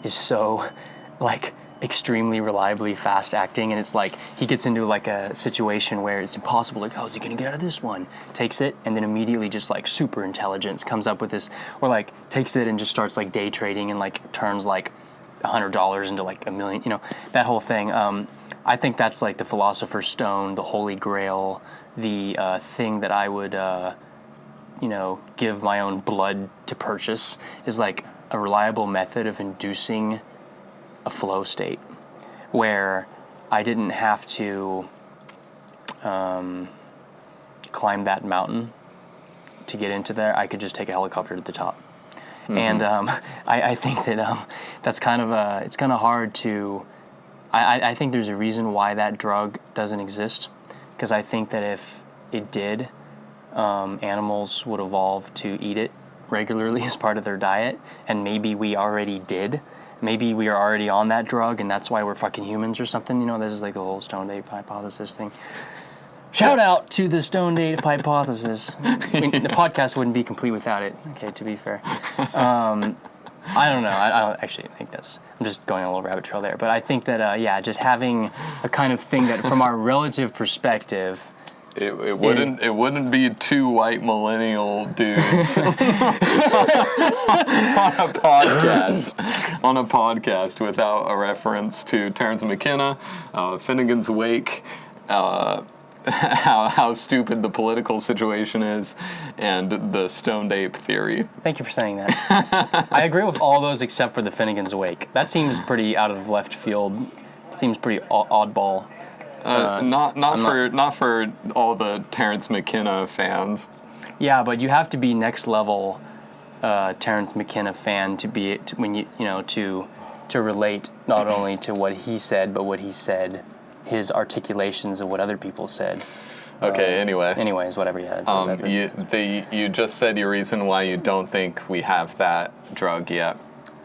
is so, extremely reliably fast acting, and it's like he gets into a situation where it's impossible, how is he gonna get out of this one? Takes it, and then immediately just super intelligence comes up with this, or takes it and just starts day trading and turns $100 into $1 million, that whole thing. I think that's the Philosopher's Stone, the Holy Grail, the thing that I would give my own blood to purchase, is a reliable method of inducing a flow state where I didn't have to climb that mountain to get into there. I could just take a helicopter to the top. Mm-hmm. And I think that that's kind of it's kind of hard to. I think there's a reason why that drug doesn't exist, because I think that if it did, animals would evolve to eat it regularly as part of their diet, and maybe we already did. Maybe we are already on that drug, and that's why we're fucking humans or something. This is the whole stoned ape hypothesis thing. Shout out to the stoned ape hypothesis. The podcast wouldn't be complete without it. Okay, to be fair. I don't know. I don't actually think this. I'm just going on a little rabbit trail there. But I think that, just having a kind of thing that, from our relative perspective, It wouldn't be two white millennial dudes on a podcast without a reference to Terence McKenna, Finnegan's Wake, how stupid the political situation is, and the stoned ape theory. Thank you for saying that. I agree with all those except for the Finnegan's Wake. That seems pretty out of left field. It seems pretty oddball. Not for all the Terence McKenna fans. Yeah, but you have to be next level Terence McKenna fan to be to relate not only to what he said, but what he said, his articulations of what other people said. Okay. Anyways, whatever. Yeah. So that's it. You just said your reason why you don't think we have that drug yet.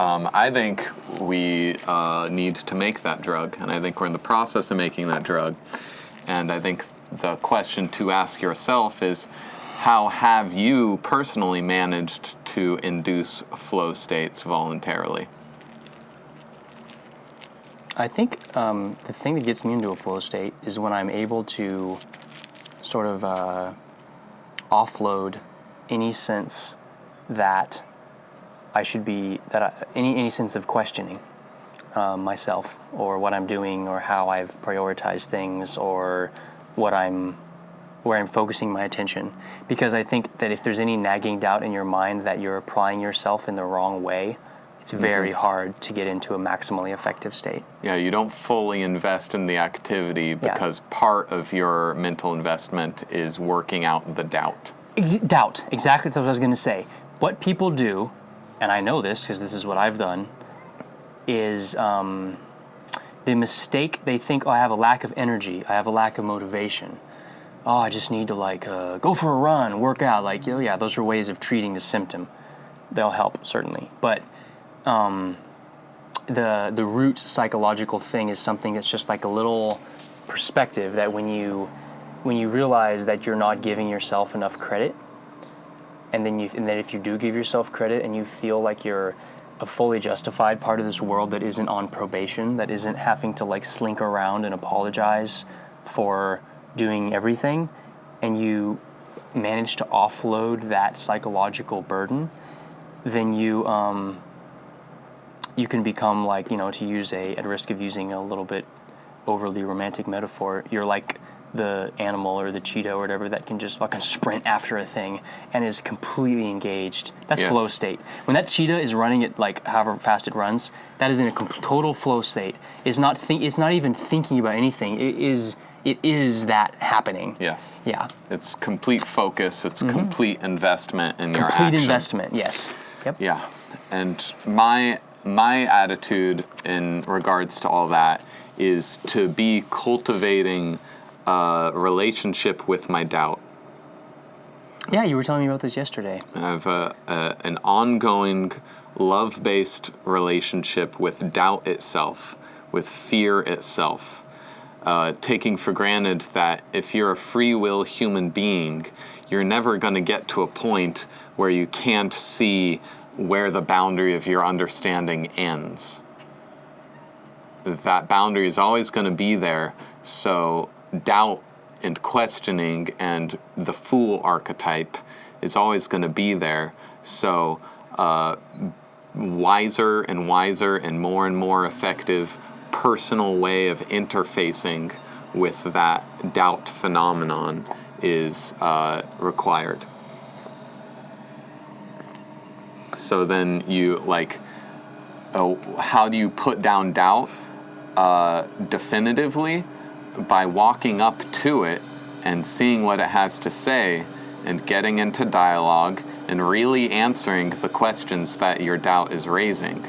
I think we need to make that drug, and I think we're in the process of making that drug. And I think the question to ask yourself is, how have you personally managed to induce flow states voluntarily? I think the thing that gets me into a flow state is when I'm able to sort of offload any sense that I should be, any sense of questioning myself or what I'm doing or how I've prioritized things or where I'm focusing my attention. Because I think that if there's any nagging doubt in your mind that you're applying yourself in the wrong way, it's very hard to get into a maximally effective state. Yeah, you don't fully invest in the activity because part of your mental investment is working out the doubt. Doubt, exactly. That's what I was going to say. What people do, and I know this because this is what I've done, is the mistake, they think, I have a lack of energy, I have a lack of motivation. I just need to go for a run, work out. Those are ways of treating the symptom. They'll help, certainly. But the root psychological thing is something that's just a little perspective that when you realize that you're not giving yourself enough credit, and then if you do give yourself credit and you feel like you're a fully justified part of this world that isn't on probation, that isn't having to slink around and apologize for doing everything, and you manage to offload that psychological burden, then you can become to use at risk of using a little bit overly romantic metaphor, you're like the animal or the cheetah or whatever that can just fucking sprint after a thing and is completely engaged. That's flow state. When that cheetah is running at however fast it runs, that is in a total flow state. It's not even thinking about anything. It is that happening. Yes. Yeah. It's complete focus. It's complete investment in your action. Complete investment. Yes. Yep. Yeah. And my attitude in regards to all that is to be cultivating a relationship with my doubt. Yeah, you were telling me about this yesterday. I have an ongoing love-based relationship with doubt itself, with fear itself. Taking for granted that if you're a free will human being, you're never going to get to a point where you can't see where the boundary of your understanding ends. That boundary is always going to be there, so doubt and questioning and the fool archetype is always going to be there. So wiser and wiser and more effective personal way of interfacing with that doubt phenomenon is required. So then you how do you put down doubt definitively? By walking up to it and seeing what it has to say and getting into dialogue and really answering the questions that your doubt is raising.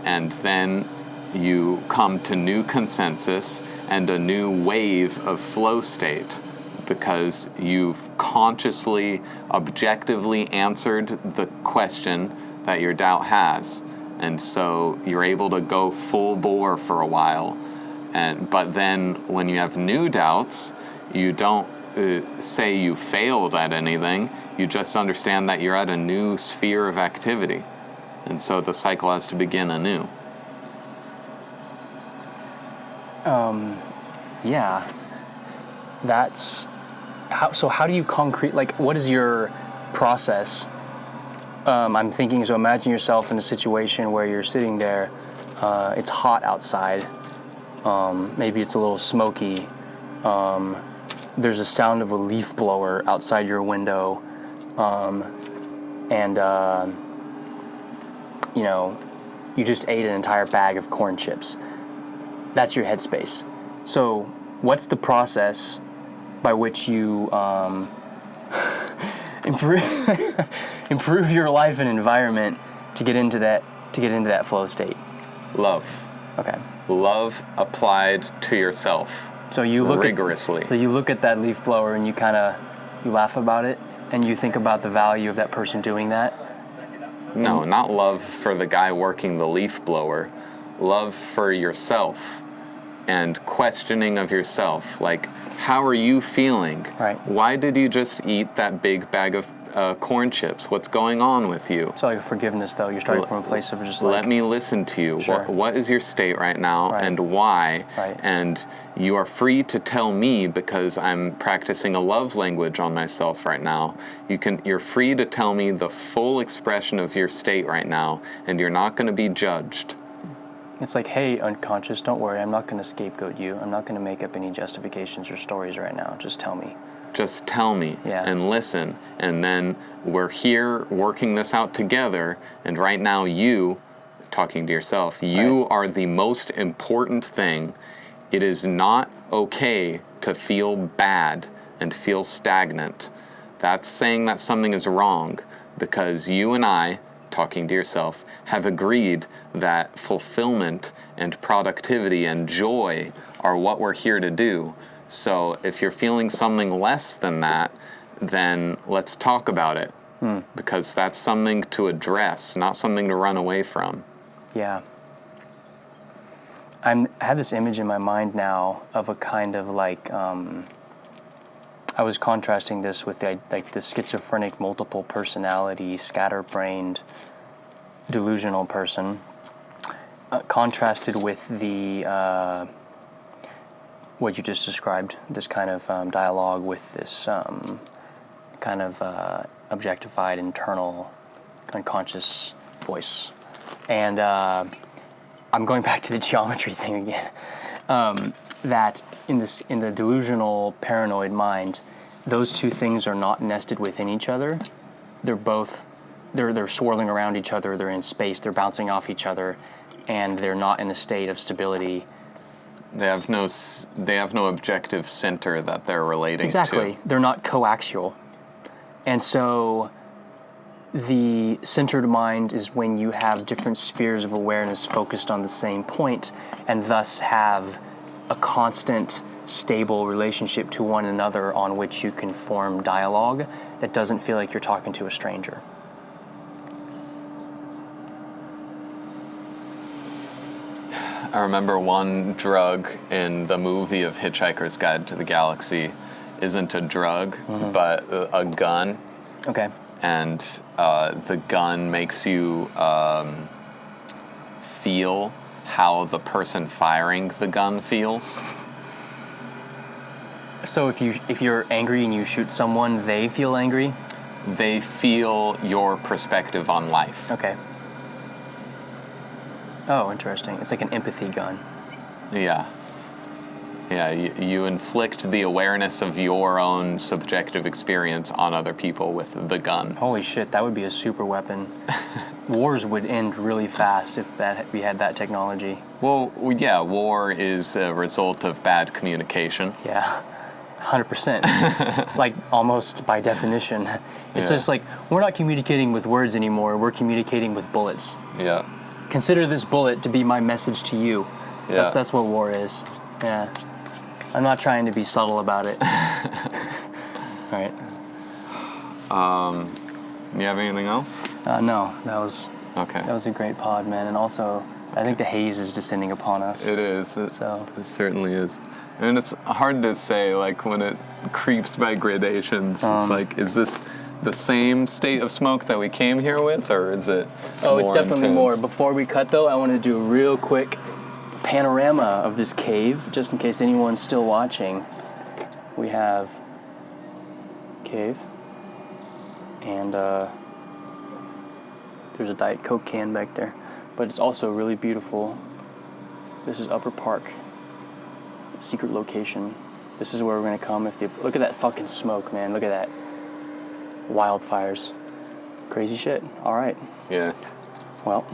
And then you come to new consensus and a new wave of flow state because you've consciously, objectively answered the question that your doubt has. And so you're able to go full bore for a while. But then when you have new doubts, you don't say you failed at anything. You just understand that you're at a new sphere of activity. And so the cycle has to begin anew. Yeah. That's how do you what is your process? I'm thinking, so imagine yourself in a situation where you're sitting there, it's hot outside, maybe it's a little smoky, there's a sound of a leaf blower outside your window, and you just ate an entire bag of corn chips. That's your headspace. So what's the process by which you improve your life and environment to get into that flow state? Love. Okay. Love applied to yourself. So you look rigorously. So you look at that leaf blower and you laugh about it and you think about the value of that person doing that. No, not love for the guy working the leaf blower. Love for yourself and questioning of yourself. Like, how are you feeling? Right. Why did you just eat that big bag of corn chips? What's going on with you? So like a forgiveness, though. You're starting from a place of just let me listen to you. Sure. What is your state right now, right. and why? Right. And you are free to tell me, because I'm practicing a love language on myself right now. You're free to tell me the full expression of your state right now, and you're not going to be judged. It's like, hey, unconscious, don't worry. I'm not going to scapegoat you. I'm not going to make up any justifications or stories right now. Just tell me. Just tell me and listen. And then we're here working this out together. And right now you, talking to yourself, you are the most important thing. It is not okay to feel bad and feel stagnant. That's saying that something is wrong, because you and I, talking to yourself, have agreed that fulfillment and productivity and joy are what we're here to do. So if you're feeling something less than that, then let's talk about it, because that's something to address, not something to run away from. Yeah. I have this image in my mind now of a kind of I was contrasting this with the schizophrenic, multiple personality, scatterbrained, delusional person, contrasted with the what you just described, this kind of dialogue with this kind of objectified, internal, unconscious voice. And I'm going back to the geometry thing again. That in the delusional, paranoid mind, those two things are not nested within each other. They're swirling around each other. They're in space. They're bouncing off each other, and they're not in a state of stability. They have no objective center that they're relating to. Exactly. They're not coaxial. And so the centered mind is when you have different spheres of awareness focused on the same point, and thus have a constant, stable relationship to one another on which you can form dialogue that doesn't feel like you're talking to a stranger. I remember one drug in the movie of Hitchhiker's Guide to the Galaxy isn't a drug, but a gun. Okay. And the gun makes you feel how the person firing the gun feels. So if you're angry and you shoot someone, they feel angry? They feel your perspective on life. Okay. Oh, interesting. It's like an empathy gun. Yeah. Yeah, you inflict the awareness of your own subjective experience on other people with the gun. Holy shit, that would be a super weapon. Wars would end really fast if we had that technology. Well, yeah, war is a result of bad communication. Yeah, 100%. Like, almost by definition. It's just like, we're not communicating with words anymore, we're communicating with bullets. Yeah. Consider this bullet to be my message to you. Yeah. That's what war is. Yeah. I'm not trying to be subtle about it. All right. You have anything else? No, that was Okay. a great pod, man. And also, I think the haze is descending upon us. It is. It certainly is. And it's hard to say, like, when it creeps by gradations, it's like, is this the same state of smoke that we came here with, or is it Oh, it's definitely intense? more. Before we cut, though, I want to do a real quick panorama of this cave, just in case anyone's still watching. We have cave, and there's a Diet Coke can back there, but it's also really beautiful. This is Upper Park, secret location. This is where we're gonna come. Look at that fucking smoke, man. Look at that. Wildfires. Crazy shit. All right. Yeah. Well,